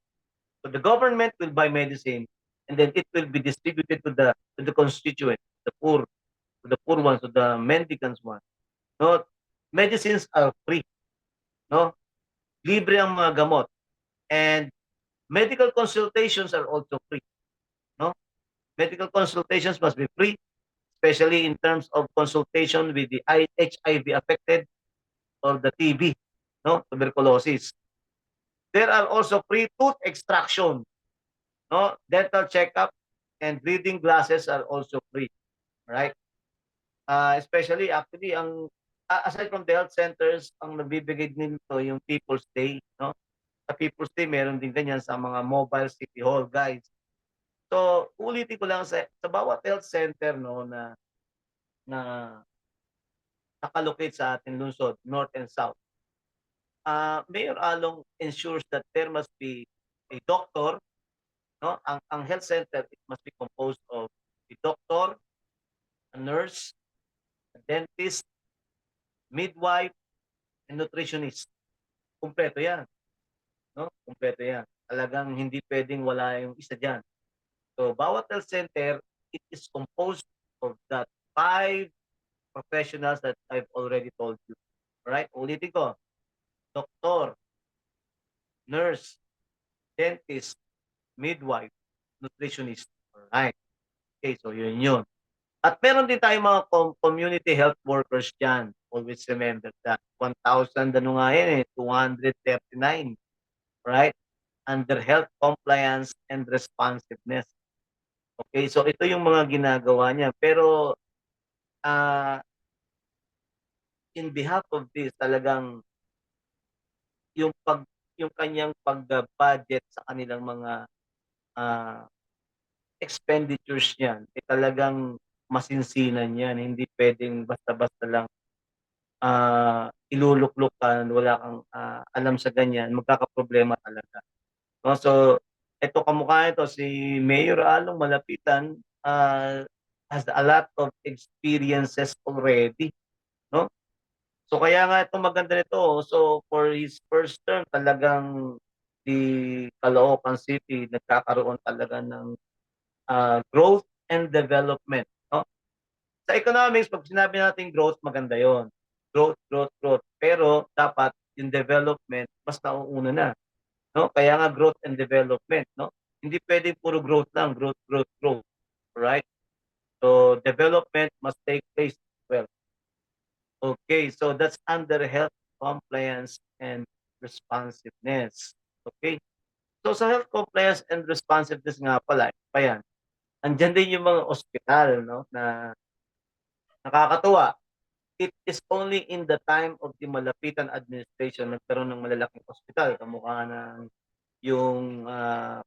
So the government will buy medicine and then it will be distributed to the constituent, the poor, to the poor ones, to the mendicants ones. No, medicines are free. No? Libre ang mga gamot. And medical consultations are also free. No? Medical consultations must be free, especially in terms of consultation with the HIV affected or the TB, no, tuberculosis. There are also free tooth extraction, no, dental checkup, and reading glasses are also free, right? Especially actually aside from the health centers, ang nabibigay nito yung People's Day, no? Sa People's Day meron din ganyan sa mga mobile city hall, guys. So, ulitin ko lang sa bawat health center, no, na nakalocate sa ating lungsod, north and south. Mayor Along ensures that there must be a doctor, no? Ang health center, it must be composed of a doctor, a nurse, a dentist, midwife, and nutritionist. Kumpleto yan, no? Kumpleto yan. Talagang hindi pwedeng wala yung isa diyan. So, bawat health center, it is composed of that 5 professionals that I've already told you. Alright? Ulitin ko. Doktor, nurse, dentist, midwife, nutritionist. Alright. Okay, so yun. At meron din tayong mga community health workers dyan. Always remember that. 1,000, 239. Right? Under health compliance and responsiveness. Okay, so ito yung mga ginagawa niya. Pero, in behalf of this, talagang yung kanyang pag-budget sa kanilang mga expenditures niyan, talagang masinsinan yan. Hindi pwedeng basta-basta lang iluluklok ka, wala kang alam sa ganyan, magkakaproblema talaga. No? So, ito kamukha ito, si Mayor Along Malapitan, has a lot of experiences already, no? So kaya nga ito maganda nito. So for his first term, talagang the Caloocan City nagkakaroon talaga ng growth and development, no? Sa economics, pag sinabi natin growth, maganda yon. Growth, growth, growth. Pero dapat yung development, mas nauuna na. No? Kaya nga growth and development. No? Hindi pwedeng puro growth lang. Growth, growth, growth. Right? So development must take place as well. Okay, so that's under health compliance and responsiveness. Okay? So sa health compliance and responsiveness nga pala, pa yan, andyan din yung mga ospital, no, na nakakatuwa. It is only in the time of the Malapitan administration nagkaroon ng malalaking ospital, kamukha ng yung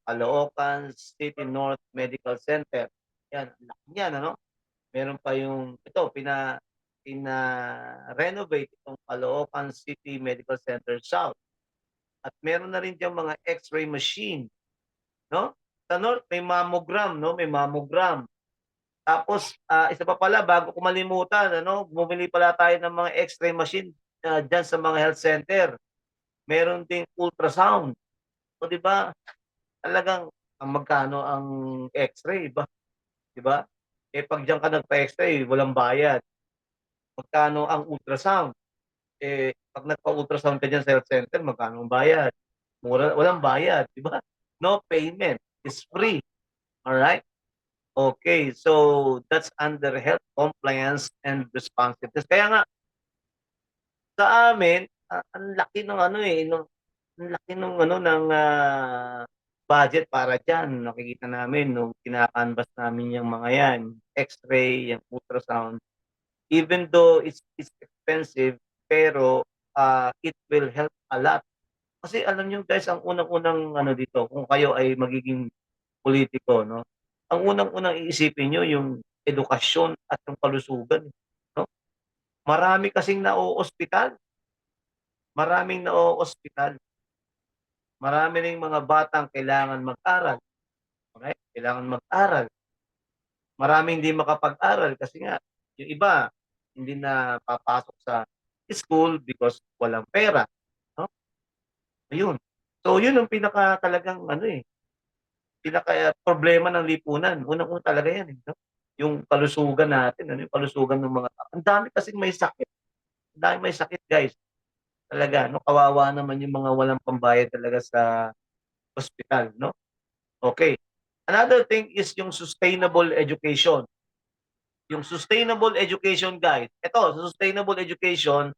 Caloocan City North Medical Center. Yan, ang laki niyan, ano? Meron pa yung ito pina-renovate itong Caloocan City Medical Center South. At meron na rin diyang mga X-ray machine, no? Sa North may mammogram, no? May mammogram. Tapos isa pa pala bago ko malimutan, ano, bumili pala tayo ng mga X-ray machine diyan sa mga health center. Meron ding ultrasound. O di ba? Talagang ang magkano ang X-ray ba? Di ba? Eh pag diyan ka nagpa-X-ray, walang bayad. Magkano ang ultrasound? Eh pag nagpa-ultrasound ka diyan sa health center, magkano ang bayad? Mura, walang bayad, di ba? No payment. It's free. All right? Okay, so that's under health compliance and responsiveness. Kaya nga sa amin, ang laki ng ano eh, ang laki ng ano ng budget para diyan. Nakikita namin nung kina-canvas namin yung mga yan, X-ray, yung ultrasound. Even though it's expensive, pero it will help a lot. Kasi alam niyo guys, ang unang-unang ano dito, kung kayo ay magiging politiko, no? Ang unang-unang iisipin niyo yung edukasyon at yung kalusugan, no? Marami kasing naoospital, maraming naoospital. Marami ring mga batang kailangan mag-aral, okey? Kailangan mag-aral. Maraming hindi makapag-aral kasi nga yung iba hindi na papasok sa school because walang pera, no? Ayun. So yun ang pinaka talagang ano eh, pinaka problema ng lipunan. Unang-una talaga yan, eh, no? Yung kalusugan natin, ano yung kalusugan ng mga tao. Ang dami kasing may sakit. Ang dami may sakit, guys. Talaga, no? Kawawa naman yung mga walang pambayad talaga sa ospital, no? Okay. Another thing is yung sustainable education. Yung sustainable education, guys. Ito, sustainable education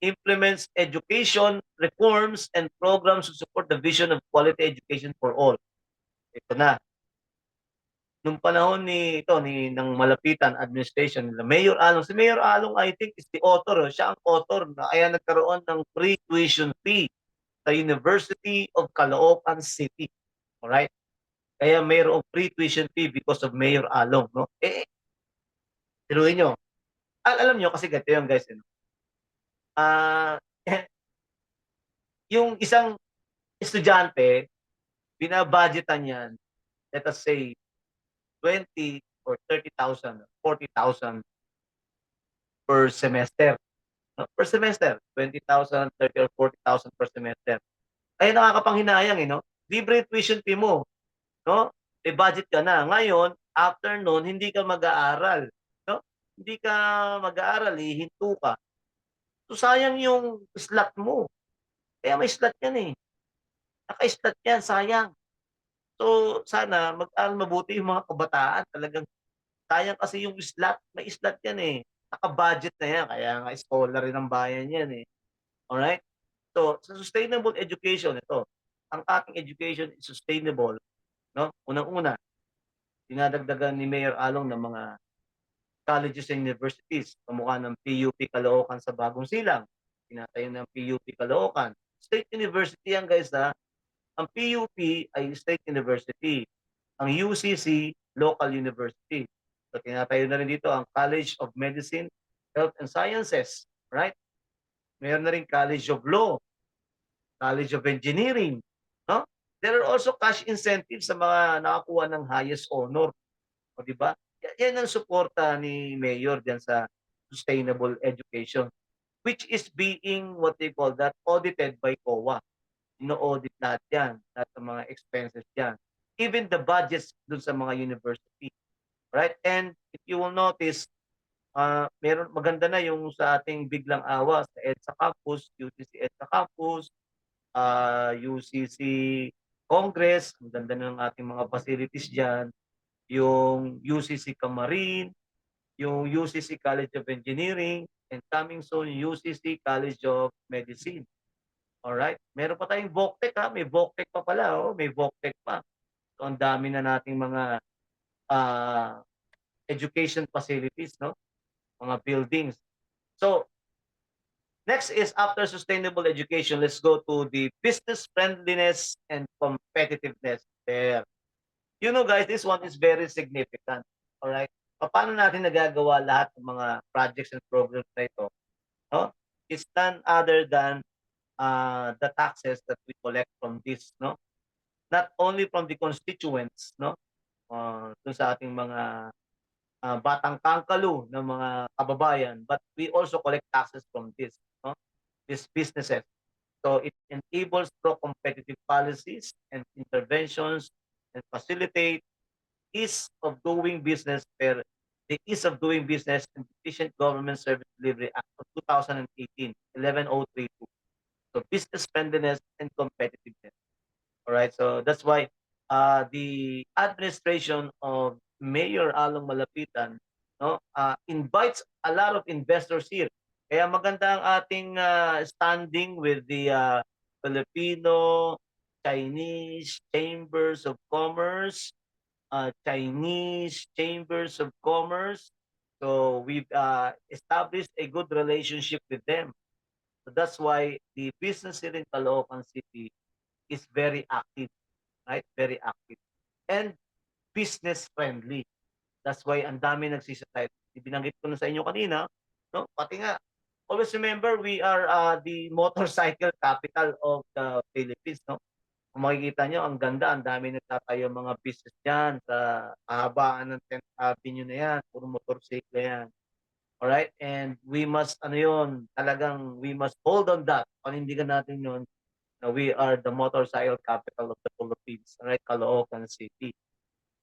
implements education reforms and programs to support the vision of quality education for all. Ito na. Nung panahon ng Malapitan administration nila, Mayor Along. Si Mayor Along, I think, is the author. Siya ang author na kaya nagkaroon ng free tuition fee sa University of Caloocan City. Alright? Kaya mayroong free tuition fee because of Mayor Along. No? Tiruin nyo. Alam nyo, kasi ganito yun, guys. Ah, yung isang estudyante, binabudgetan yan, let us say, 20 or 30,000, 40,000 per semester. No? Per semester, 20,000, 30 or 40,000 per semester. Ay nakakapanghinayang eh, no? Libre tuition fee mo, no? May budget ka na. Ngayon, after noon, hindi ka mag-aaral, no? Hindi ka mag-aaral, hihinto ka. So sayang yung slot mo. Kaya may slot yan eh. Naka-slot yan, sayang. So sana mag-aral mabuti yung mga kabataan. Talagang sayang kasi yung slot, may slot yan eh. Naka-budget na yan, kaya nga scholar rin ang bayan yan eh. Alright? So, sa sustainable education, ito, ang ating education is sustainable, no? Unang-una, dinadagdagan ni Mayor Along ng mga colleges and universities, kamukha ng PUP Caloocan sa Bagong Silang, tinatayo ng PUP Caloocan. State University yan guys ha. Ang PUP ay State University. Ang UCC, Local University. So tinatayo na rin dito ang College of Medicine, Health and Sciences. Right? Mayroon na rin College of Law, College of Engineering. No? There are also cash incentives sa mga nakakuha ng highest honor. O di ba? yan ang suporta ni Mayor diyan sa sustainable education, which is being what they call that audited by COA. Ino-audit lahat yan, lahat ng mga expenses diyan. Even the budgets dun sa mga university, right? And if you will notice, meron maganda na yung sa ating biglang awa sa EDSA Campus, UCC EDSA Campus, UCC Congress, ang ganda ng ating mga facilities diyan, yung UCC Camarin, yung UCC College of Engineering, and coming soon, UCC College of Medicine. Alright? Meron pa tayong VOCTEC ha, may VOCTEC pa pala, oh, may VOCTEC pa. So, ang dami na nating mga education facilities, no? Mga buildings. So, next is after sustainable education, let's go to the business friendliness and competitiveness there. You know guys, this one is very significant. All right? Paano natin nagagawa lahat ng mga projects and programs na ito? No? It's none other than the taxes that we collect from this, no? Not only from the constituents, no? Dun sa ating mga batang kangkalu ng mga kababayan, but we also collect taxes from this, no? These businesses. So it enables pro-competitive policies and interventions and facilitate ease of doing business per the Ease of Doing Business and Efficient Government Service Delivery Act of 2018, 11032. So business friendliness and competitiveness. All right, so that's why the administration of Mayor Along Malapitan, no, invites a lot of investors here. Kaya maganda ang ating standing with the Filipino, Chinese Chambers of Commerce, Chinese Chambers of Commerce. So we've established a good relationship with them. So that's why the business here in Caloocan City is very active, right? Very active. And business friendly. That's why ang dami nagsisasayad. Ibinanggit ko na sa inyo kanina, no? Pati nga, always remember, we are the motorcycle capital of the Philippines, no? Kung makikita nyo, ang ganda, ang dami nagtatayo mga business dyan sa kahabaan ng 10th Avenue na yan, puro motorcycle yan. Alright? And we must, ano yun, talagang we must hold on that. Panindigan natin yun, na we are the motorcycle capital of the Philippines, alright? Caloocan City.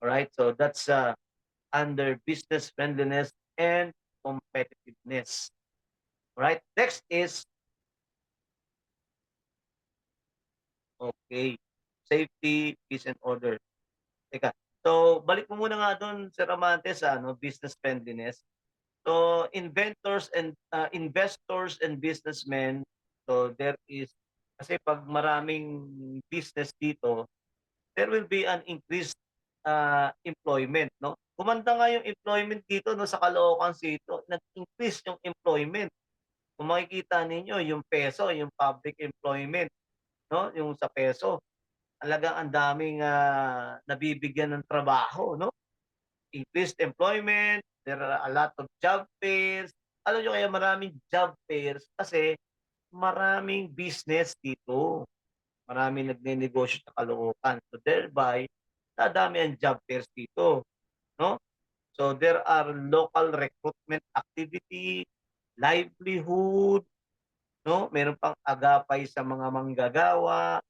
Alright? So that's under business friendliness and competitiveness. Alright? Next is okay. Safety, peace, and order. Teka. So, balik mo muna nga doon, Sir Amantes, business friendliness. So, investors and businessmen, so there is, kasi pag maraming business dito, there will be an increased employment, no? Kumanda nga yung employment dito, no, sa Caloocan City, nag-increase yung employment. Kung makikita ninyo, yung peso, yung public employment, no, yung sa peso, talagang ang daming nabibigyan ng trabaho, no? Increased employment, there are a lot of job fairs. Alam nyo kaya maraming job fairs kasi maraming business dito. Maraming nagnenegosyo sa Caloocan. So thereby, dadami ang job fairs dito, no? So there are local recruitment activity, livelihood, no? Meron pang agapay sa mga manggagawa,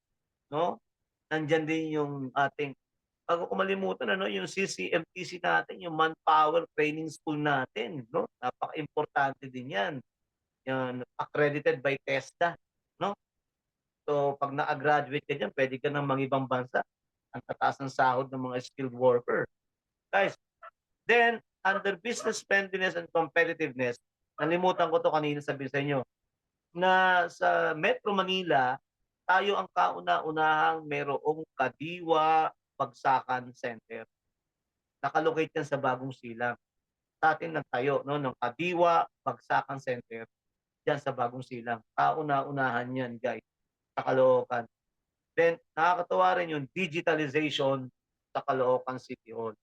no? Nandiyan din yung ating, bago ko malimutan, yung CCMTC natin, yung Manpower Training School natin, no? Napaka-importante din yan. Yan, accredited by TESDA, no? So, pag na-graduate ka dyan, pwede ka nang mangibang bansa. Ang tataas ng sahod ng mga skilled worker. Guys, then, under business friendliness and competitiveness, nalimutan ko to kanina sabihin sa inyo, na sa Metro Manila, tayo ang kauna-unahang merong Kadiwa Bagsakan Center. Nakalocate yan sa Bagong Silang. Sa atin nagtayo, no, ng Kadiwa Bagsakan Center diyan sa Bagong Silang. Kauna-unahan yan, guys, sa Caloocan. Then, nakakatawa rin yung digitalization sa Caloocan City Hall.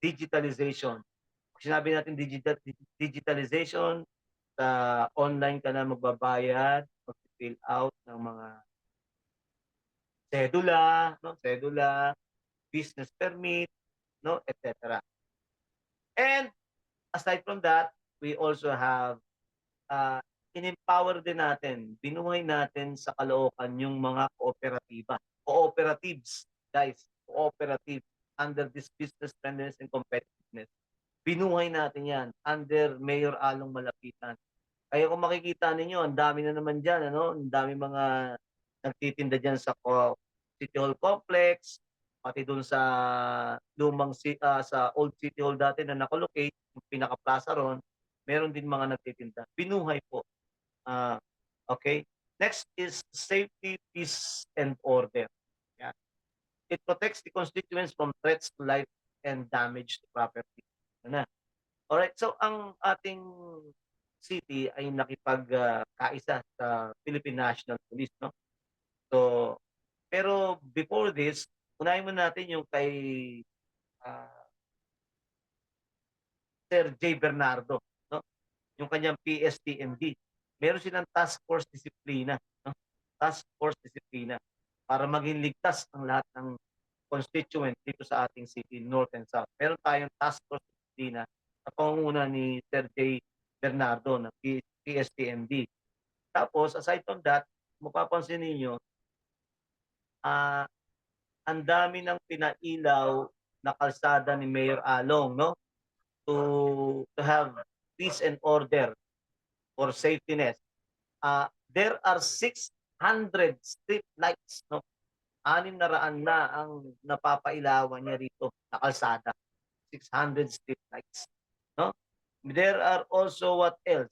Digitalization. Pag sinabi natin digitalization, sa online ka na magbabayad, mag-fill out ng mga cedula, no? Cedula, business permit, no, etc. And aside from that, we also have in-empower din natin, binuhay natin sa Caloocan yung mga cooperatives, guys, cooperative under this business friendliness and competitiveness. Binuhay natin yan under Mayor Along Malapitan. Kaya kung makikita ninyo, ang dami na naman dyan, ano? Ang dami mga nagtitinda dyan sa City Hall Complex, pati dun sa sa Old City Hall dati na nakolocate, yung pinaka-plaza ron, meron din mga nagtitinda. Binuhay po. Okay. Next is safety, peace, and order. Yeah. It protects the constituents from threats to life and damage to property. Ano na? Alright, so ang ating city ay nakipagkaisa sa Philippine National Police, no? So, pero before this, unahin muna natin yung kay Sir J. Bernardo, no? Yung kanyang PSTMD. Meron silang task force disiplina, no? Task force disiplina para maging ligtas ang lahat ng constituent dito sa ating city, North and South. Meron tayong task force disiplina sa pangunguna ni Sir J. Bernardo ng PSTMD. Tapos, aside from that, mapapansin ninyo, ang dami ng pinailaw na kalsada ni Mayor Along, no? To have peace and order for safetyness. There are 600 street lights, no? 600 na ang napapailawan niya rito na kalsada. 600 street lights, no? There are also what else?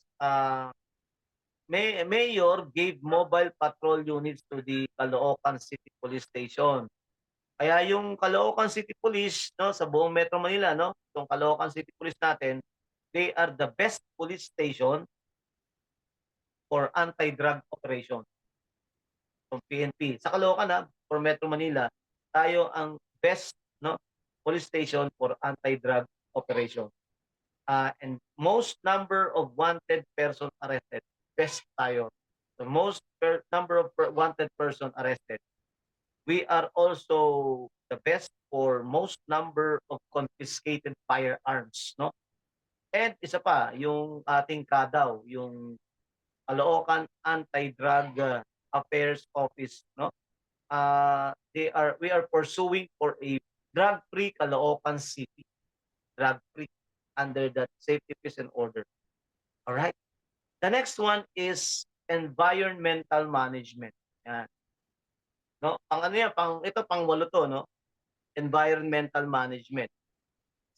Mayor gave mobile patrol units to the Caloocan City Police Station. Kaya yung Caloocan City Police, no, sa buong Metro Manila, no, itong Caloocan City Police natin, they are the best police station for anti-drug operation. From PNP. Sa Caloocan, for Metro Manila, tayo ang best, no, police station for anti-drug operation. And most number of wanted person arrested, best tayo. The most number of wanted person arrested. We are also the best for most number of confiscated firearms, no? And isa pa, yung ating KADAW, yung Caloocan Anti-Drug Affairs Office, no? We are pursuing for a drug-free Caloocan City. Drug-free under that safety, peace, and order. All right. The next one is environmental management. Yan. No, pang 8 to, no? Environmental management.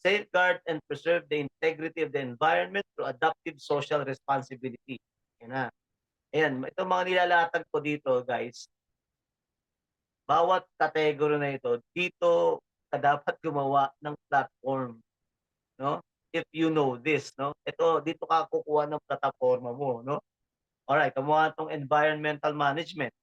Safeguard and preserve the integrity of the environment through adaptive social responsibility. Yan na. Ayan, itong mga nilalatag ko dito, guys. Bawat category na ito, dito ka dapat gumawa ng platform, no? If you know this, no? Ito, dito ka kukuha ng plataforma mo, no? Alright, kumuha itong environmental management.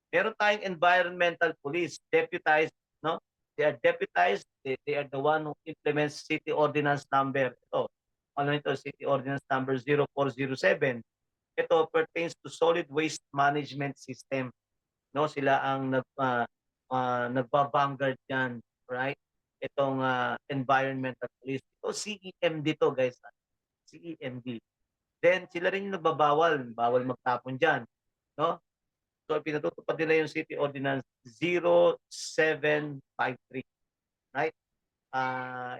Meron tayong environmental police, deputized, no? They are deputized, they are the one who implements city ordinance number. Ito, ano ito? City ordinance number 0407. Ito pertains to solid waste management system. No, sila ang nagbabangard yan, right? Itong environmental police. Ito CEMD to, guys. CEMD. Then sila rin yung nagbabawal, bawal magtapon diyan, no? So pinatutupad nila yung City Ordinance 0753, right?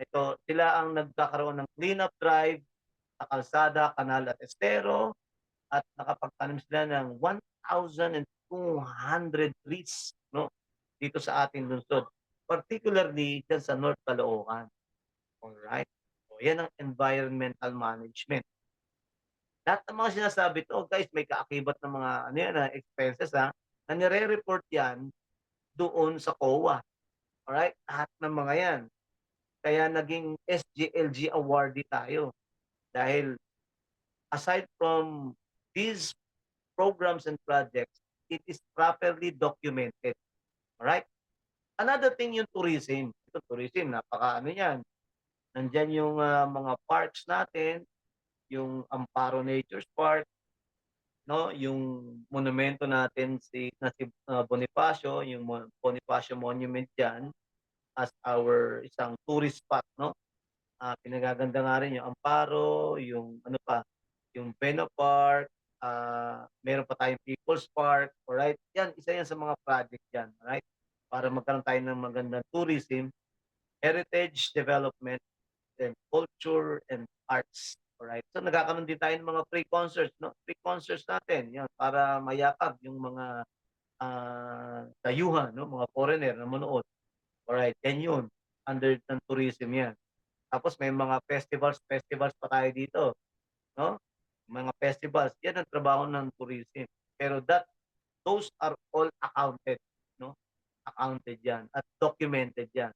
Ito sila ang nagkakaroon ng cleanup drive sa kalsada, kanal at estero at nakapagtanim sila ng 1,200 trees, no? Dito sa ating lungsod, particularly dyan sa North Caloocan. Alright? So yan ang environmental management. Lahat ng mga sinasabi to, guys, may kaakibat ng mga expenses na nire-report yan doon sa COA. Alright? Lahat ng mga yan. Kaya naging SGLG awardee tayo. Dahil aside from these programs and projects, it is properly documented. Alright? Another thing yung tourism. Ito, tourism, yan. Nandyan yung mga parks natin, yung Amparo Nature's Park, no, yung monumento natin si Bonifacio, yung Bonifacio Monument diyan as our isang tourist spot, no? Pinagaganda nga rin yung Amparo, yung ano pa, yung Beno Park, meron pa tayong People's Park, alright? Yan, isa yan sa mga project yan, alright? Para magkaroon tayo ng magandang tourism, heritage development, and culture and arts. Alright? So nagkakaroon din tayo ng mga free concerts, no? Free concerts natin, yan, para mayakap yung mga dayuhan, no? Mga foreigner na manood. Alright, yan yun. Under ng tourism yan. Tapos may mga festivals pa tayo dito, no? Mga festivals, yan ang trabaho ng tourism. Pero those are all accounted, no? Accounted yan at documented yan.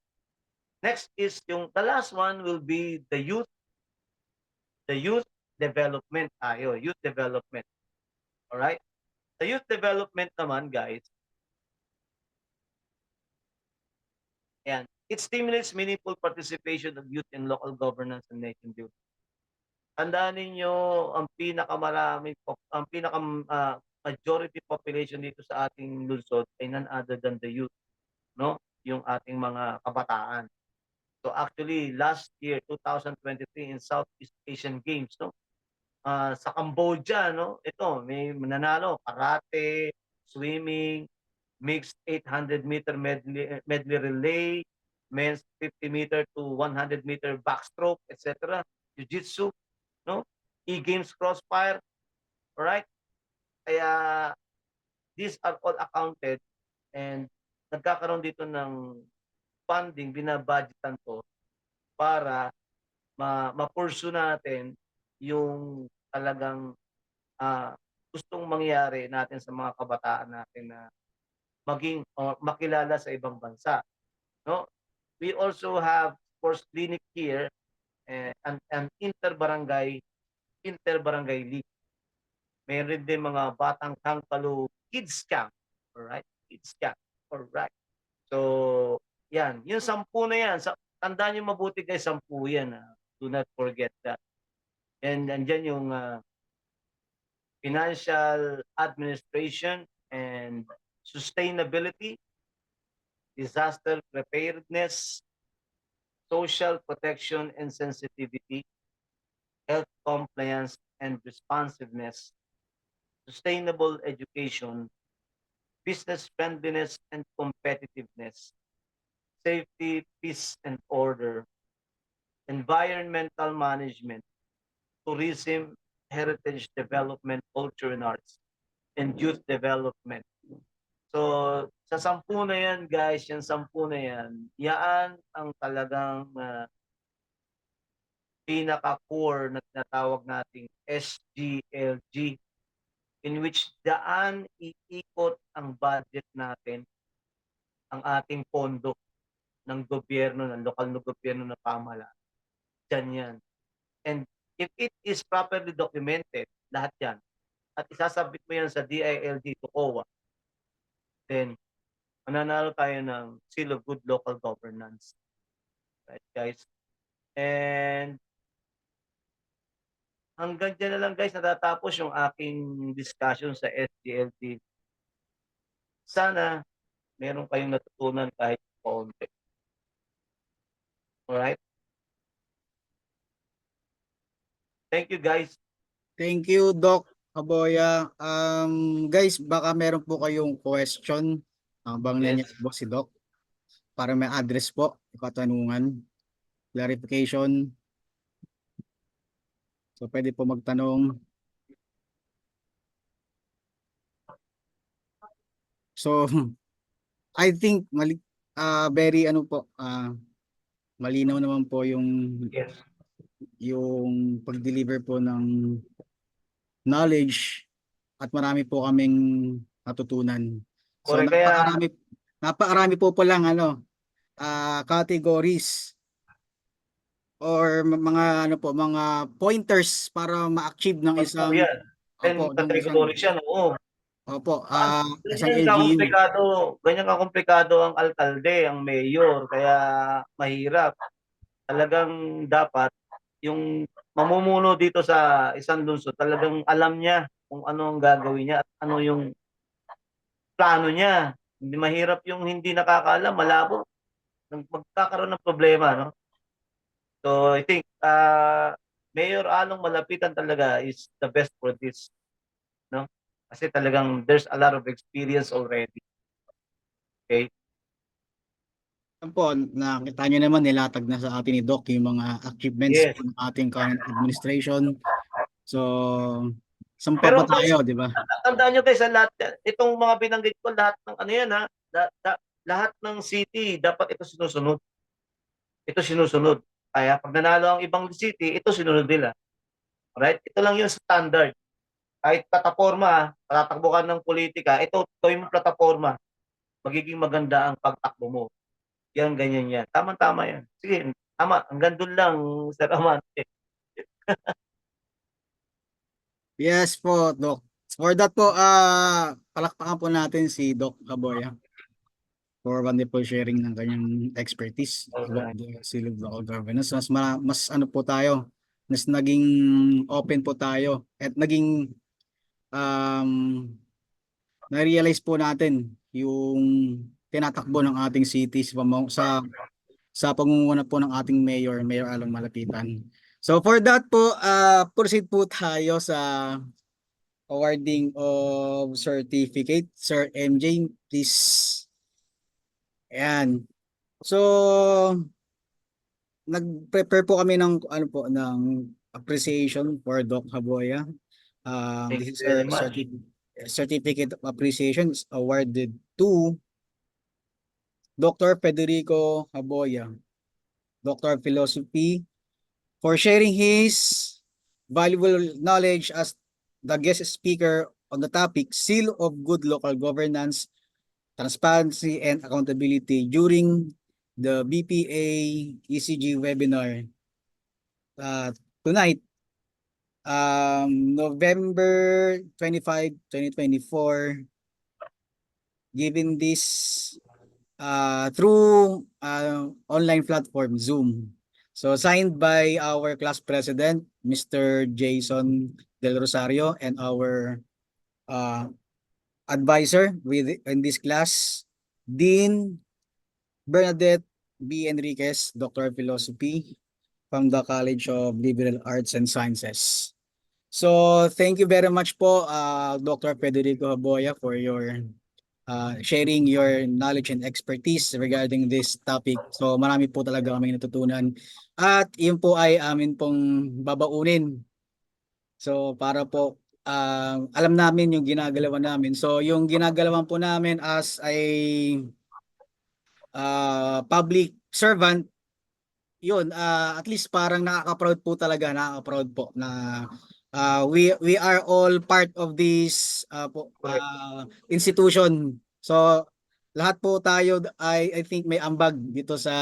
Next is the last one will be the youth development tayo, youth development. Alright? Sa youth development naman, guys, yan, it stimulates meaningful participation of youth in local governance and nation building. Tandaan ninyo, ang majority population dito sa ating lungsod ay none other than the youth, no? Yung ating mga kabataan. So actually, last year, 2023 in Southeast Asian Games, no? Sa Cambodia, no? Ito, may nanalo, karate, swimming, mixed 800-meter medley relay, men's 50-meter to 100-meter backstroke, etc. Jiu-jitsu, no? E-games crossfire, alright? Kaya these are all accounted and nagkakaroon dito ng funding, binabudgetan to para ma-pursue natin yung talagang gustong mangyari natin sa mga kabataan natin na maging makilala sa ibang bansa, no? We also have sports clinic here and interbarangay league. Meron din mga batang Kangkalu kids camp, alright? Kids camp, alright. So, yan, yung 10 na yan, tandaan niyo mabuti guys, 10 yan. Do not forget that. And andyan yung financial administration and sustainability, disaster preparedness, social protection and sensitivity, health compliance and responsiveness, sustainable education, business friendliness and competitiveness, safety, peace and order, environmental management, tourism, heritage development, culture and arts, and youth development. So, sa 10 na yan, guys, yung 10 na yan, yaan ang talagang pinaka-core na tinatawag nating SGLG, in which daan iikot ang budget natin, ang ating pondo ng gobyerno, ng lokal na gobyerno na pamahalaan. Diyan yan. And if it is properly documented, lahat yan, at isasabit mo yan sa DILG to COA, then mananalo tayo ng Seal of Good Local Governance. Right, guys? And hanggang dyan na lang, guys, natatapos yung aking discussion sa SGLG. Sana meron kayong natutunan kahit kaunti. Alright? Thank you, guys. Thank you, Doc Aboya. Guys, baka meron po kayong question habang Yes. nandiyan po si Doc para may address po, katanungan, clarification. So pwede po magtanong. So I think very malinaw naman po Yes. yung pag-deliver po ng knowledge at marami po kaming natutunan. So Correct, kaya napakarami po lang categories or mga pointers para ma-achieve ng isang yan. And categories yan, oo. isang Ganyan LGU. kakomplikado ang alkalde, ang mayor, kaya mahirap. Talagang dapat yung mamumuno dito sa isang lungsod, talagang alam niya kung ano ang gagawin niya at ano yung plano niya. Hindi mahirap yung hindi nakakaalam, malabo. Magkakaroon ng problema, no? So I think Mayor Along Malapitan talaga is the best for this, no? Kasi talagang there's a lot of experience already. Okay? Yan po, nakita nyo naman nilatag na sa atin ni Doc yung mga achievements Yes. po ng ating current administration. So, sampa Pero pa tayo, di ba? tandaan nyo guys, lahat itong mga binanggit ko, lahat ng ano yan ha, lahat ng city dapat ito sinusunod. Ito sinusunod. Kaya pag nanalo ang ibang city, ito sinunod nila. Alright? Ito lang yung standard. Kahit plataforma, tatakbo ka ng politika, ito yung plataforma. Magiging maganda ang pagtakbo mo. Yan, ganyan yan. Tama-tama yan. Sige, tama. Hanggang doon lang, Sir Amante. Yes po, Doc. For that po, palakpakan po natin si Doc Caboya for wonderful sharing ng kanyang expertise about Alright. the seal of local governance. Mas ano po tayo, mas naging open po tayo at naging um, na-realize po natin yung tinatakbo ng ating city sa pangunguna po ng ating Mayor Along Malapitan. So for that po, proceed po tayo sa awarding of certificate. Sir MJ, please. Ayan. So, nag-prepare po kami ng ano po ng appreciation for Doc Haboya. Thank This is you very our much. certificate of appreciation is awarded to Dr. Federico Haboya, Doctor of Philosophy, for sharing his valuable knowledge as the guest speaker on the topic Seal of Good Local Governance, Transparency and Accountability during the BPA ECG webinar tonight, November 25, 2024, given this through online platform Zoom. So signed by our class president, Mr. Jason Del Rosario, and our advisor in this class, Dean Bernadette B. Enriquez, Doctor of Philosophy from the College of Liberal Arts and Sciences. So thank you very much po, Dr. Federico Haboya, for your sharing your knowledge and expertise regarding this topic. So marami po talaga kaming natutunan. At yun po ay amin pong babaunin. So para po alam namin yung ginagalawan namin. So yung ginagalawan po namin as a public servant, yun, at least parang nakaka-proud po talaga, nakaka-proud po na we are all part of this institution. So lahat po tayo I think may ambag dito sa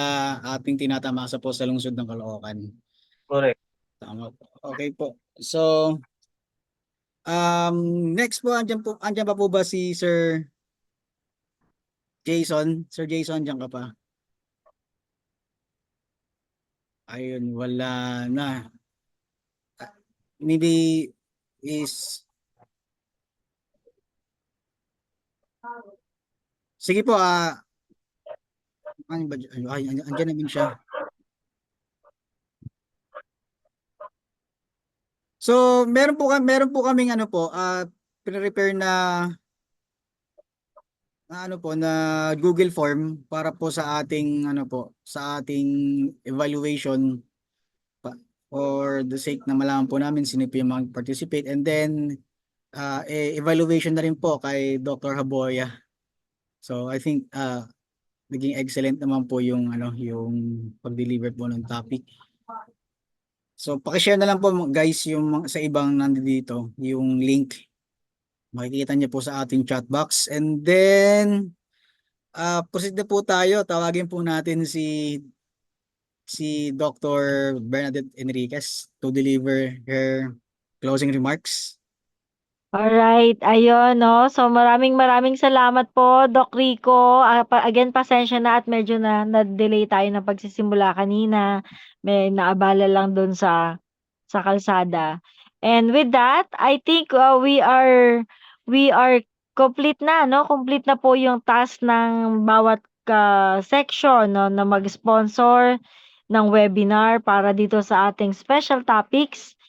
ating tinatamasa po sa lungsod ng Caloocan. Correct. Tama po. Okay po. So next po, andyan pa po ba si Sir Jason? Sir Jason, andyan ka pa? Ayun, wala na. Maybe is sige po, ano ba? Ay, andyan namin siya. So, meron po kaming ano po, prepare na ano po na Google form para po sa ating ano po, sa ating evaluation for the sake na malaman po namin sino po yung mag-participate, and then evaluation na rin po kay Dr. Haboya. So, I think naging excellent naman po yung ano, yung pag-deliver po ng topic. So, paki-share na lang po guys yung sa ibang nandito, yung link. Makikita niyo po sa ating chat box. And then proceed na po tayo. Tawagin po natin si Dr. Bernadette Enriquez to deliver her closing remarks. Alright, ayun 'no. So maraming salamat po Doc Rico. Again pasensya na at medyo na-delay tayo ng pagsisimula kanina. May naabala lang dun sa kalsada. And with that, I think we are complete na 'no. Complete na po yung task ng bawat section 'no na mag-sponsor ng webinar para dito sa ating special topics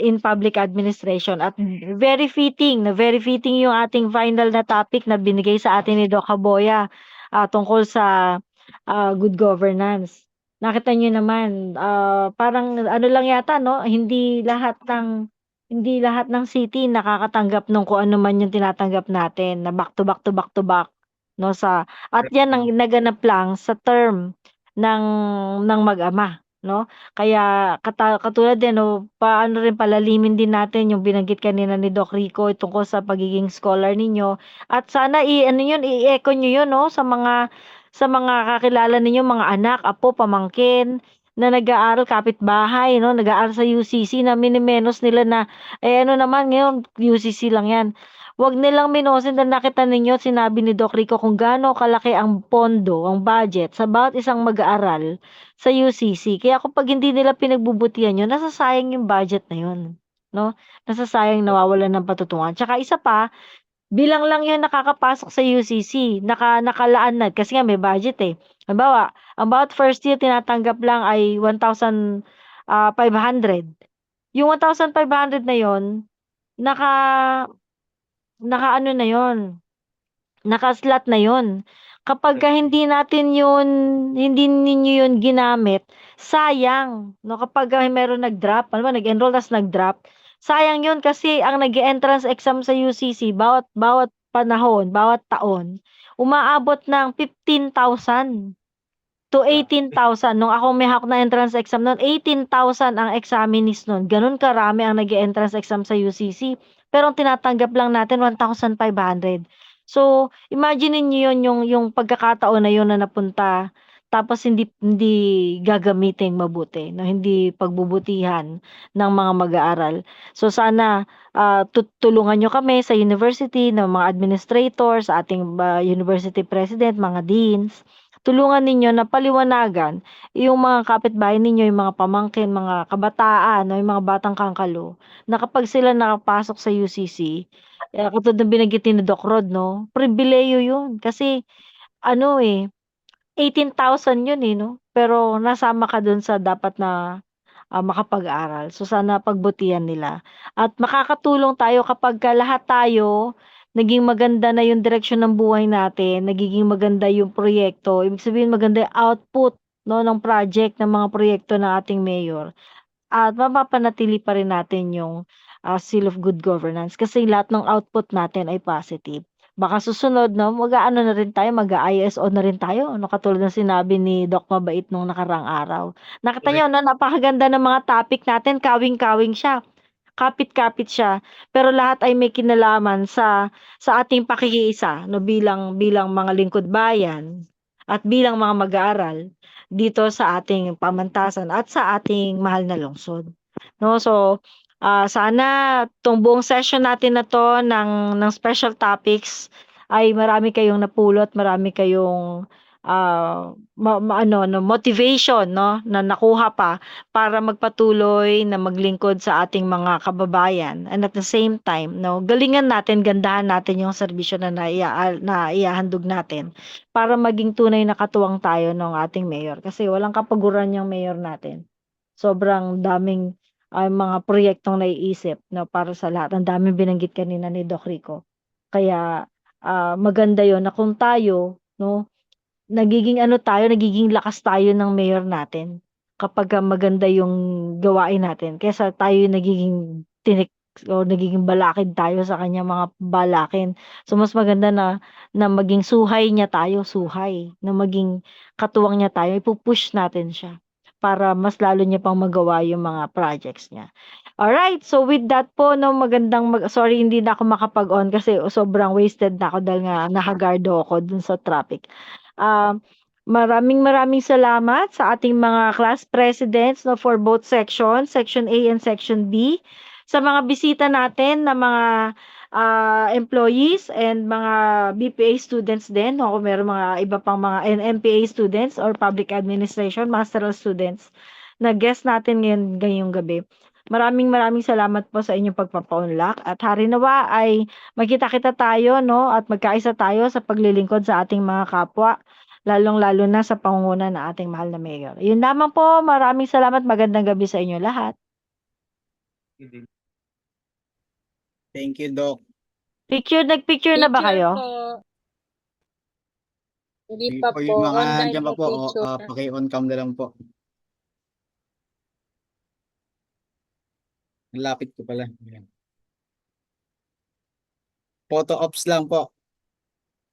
in public administration. At very fitting yung ating final na topic na binigay sa atin ni Doc Haboya tungkol sa good governance. Nakita niyo naman, parang ano lang yata, no? Hindi lahat ng city nakakatanggap nung kung ano man yung tinatanggap natin na back to back to back to back, no? At yan ang naganap lang sa term ng mag-ama, no? Kaya katulad din, no, paano rin palalimin din natin yung binanggit kanina ni Doc Rico tungkol sa pagiging scholar ninyo. At sana i-echo nyo yun, no, sa mga kakilala ninyo, mga anak, apo, pamangkin na nag-aaral kapitbahay, no, nag-aaral sa UCC na minimenos nila na ano naman ngayon UCC lang yan. Wag nilang minosin dahil nakita ninyo sinabi ni Doc Rico kung gaano kalaki ang pondo, ang budget sa bawat isang mag-aaral sa UCC. Kaya kapag hindi nila pinagbubutihan yun, nasasayang yung budget na yun, no? Nasasayang, nawawalan ng patutunguhan. Tsaka isa pa, bilang lang yun nakakapasok sa UCC, nakalaan na kasi nga may budget eh. Halimbawa, ang bawat first year tinatanggap lang ay 1,500. Yung 1,500 na yon, naka naka-ano na yon, naka-slot na yon. Kapagka hindi ninyo yun ginamit, sayang, no? Kapagka meron nag-drop, alam mo, nag-enroll tas nag-drop, sayang yun kasi ang nag-e-entrance exam sa UCC bawat panahon, bawat taon, umaabot ng 15,000 to 18,000. Nung ako may hawak na entrance exam noon, 18,000 ang examinees noon. Ganun karami ang nag-e-entrance exam sa UCC. Pero ang tinatanggap lang natin 1,500. So, imagine niyo yun, yung pagkakataon na yun na napunta tapos hindi gagamitin mabuti, no? Hindi pagbubutihan ng mga mag-aaral. So sana tulungan nyo kami sa university, ng mga administrators, sa ating university president, mga deans. Tulungan ninyo na paliwanagan yung mga kapitbahay ninyo, yung mga pamangkin, mga kabataan, no, yung mga batang kangkalo, na kapag sila nakapasok sa UCC, katulad ng binanggit ni Doc Rod, no, pribileyo yun. Kasi, 18,000 yun eh, no? Pero nasama ka dun sa dapat na makapag-aral. So sana pagbutihan nila. At makakatulong tayo kapag lahat tayo naging maganda na yung direksyon ng buhay natin, nagiging maganda yung proyekto, ibig sabihin maganda yung output, no, ng project, ng mga proyekto ng ating mayor. At mapapanatili pa rin natin yung seal of good governance kasi lahat ng output natin ay positive. Baka susunod, no, mag-aano na rin tayo, mag-ISO na rin tayo, no, katulad ng sinabi ni Doc Mabait nung nakarang araw. Nakita niyo, no, napakaganda ng mga topic natin, kawing-kawing siya. Kapit-kapit siya, pero lahat ay may kinalaman sa ating pakikiisa, no, bilang mga lingkod bayan at bilang mga mag-aaral dito sa ating pamantasan at sa ating mahal na lungsod, no? So, sana 'tong buong session natin na 'to ng special topics ay marami kayong napulot, marami kayong motivation, no, na nakuha pa para magpatuloy na maglingkod sa ating mga kababayan. And at the same time, no, galingan natin, gandahan natin yung serbisyo na naihahandog natin para maging tunay na katuwang tayo ng ating mayor. Kasi walang kapaguran yung mayor natin. Sobrang daming mga proyektong naiisip, no, para sa lahat. Ang daming binanggit kanina ni Doc Rico. Kaya maganda yon na kung tayo, no, nagiging lakas tayo ng mayor natin kapagka maganda yung gawain natin kaysa tayo nagiging tinik o nagiging balakid tayo sa kanyang mga balakin. So mas maganda na maging suhay niya tayo, na maging katuwang niya tayo, ipu-push natin siya para mas lalo niya pang magawa yung mga projects niya. Alright, so with that po, no, sorry hindi na ako makapag-on kasi sobrang wasted na ako dahil nga nakagardo ako dun sa traffic. Maraming salamat sa ating mga class presidents, no, for both sections, Section A and Section B. Sa mga bisita natin na mga employees and mga BPA students din, no, kung meron mga iba pang mga NMPA students or public administration, masteral students na guest natin ngayong gabi. Maraming salamat po sa inyong pagpapaunlak at hari nawa ay magkita-kita tayo, no, at magkaisa tayo sa paglilingkod sa ating mga kapwa lalong-lalo na sa pangunguna ng ating mahal na mayor. Yun lamang po, maraming salamat, magandang gabi sa inyo lahat. Thank you, Doc. Nagpicture na ba Picture kayo? po. Hindi pa O po. yung mga Online andyan pa po po, picture. paki-on cam na lang po. Lapit ko pala. Ayan. Photo ops lang po.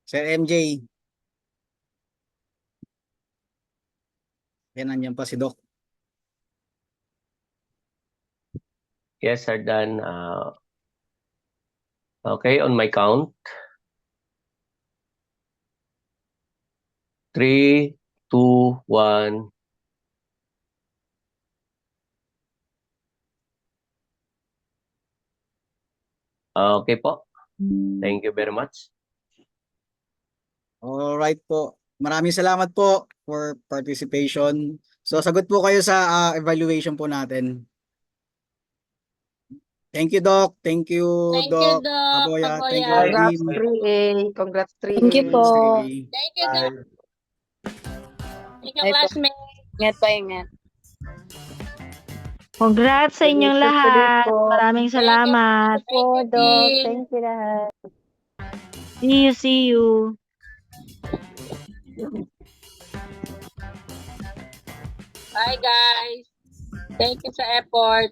Sir MJ. Yan, andyan pa si Doc. Yes, sir Dan. Okay, on my count. 3, 2, 1. Okay po. Thank you very much. Alright po. Maraming salamat po for participation. So sagot po kayo sa evaluation po natin. Thank you, Doc. Thank you, Thank you, Doc. Doc. Aboya. Thank you, Aboya. Alvin. Congrats 3A. Thank you po. Thank you, Doc. Thank you, Ay po. classmate. Ingat pa, ingat. Congrats sa inyong lahat. Maraming salamat. Thank you, Dean. Thank you lahat. See you. Bye, guys. Thank you sa effort.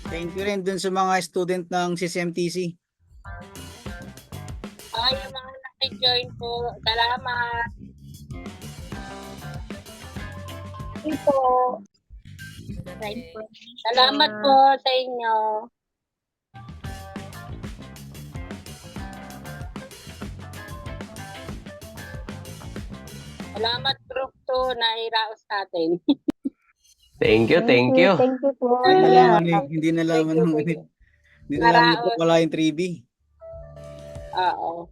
Thank you rin dun sa mga student ng CCMTC. Yung mga naki-join po. Salamat. Thank you po. Salamat po sa inyo. Salamat group 2 na iraos natin. Thank you, thank you. Thank you po. Hindi nalaman ng hindi nalaman Naraos. ko pala yung 3B. Oo.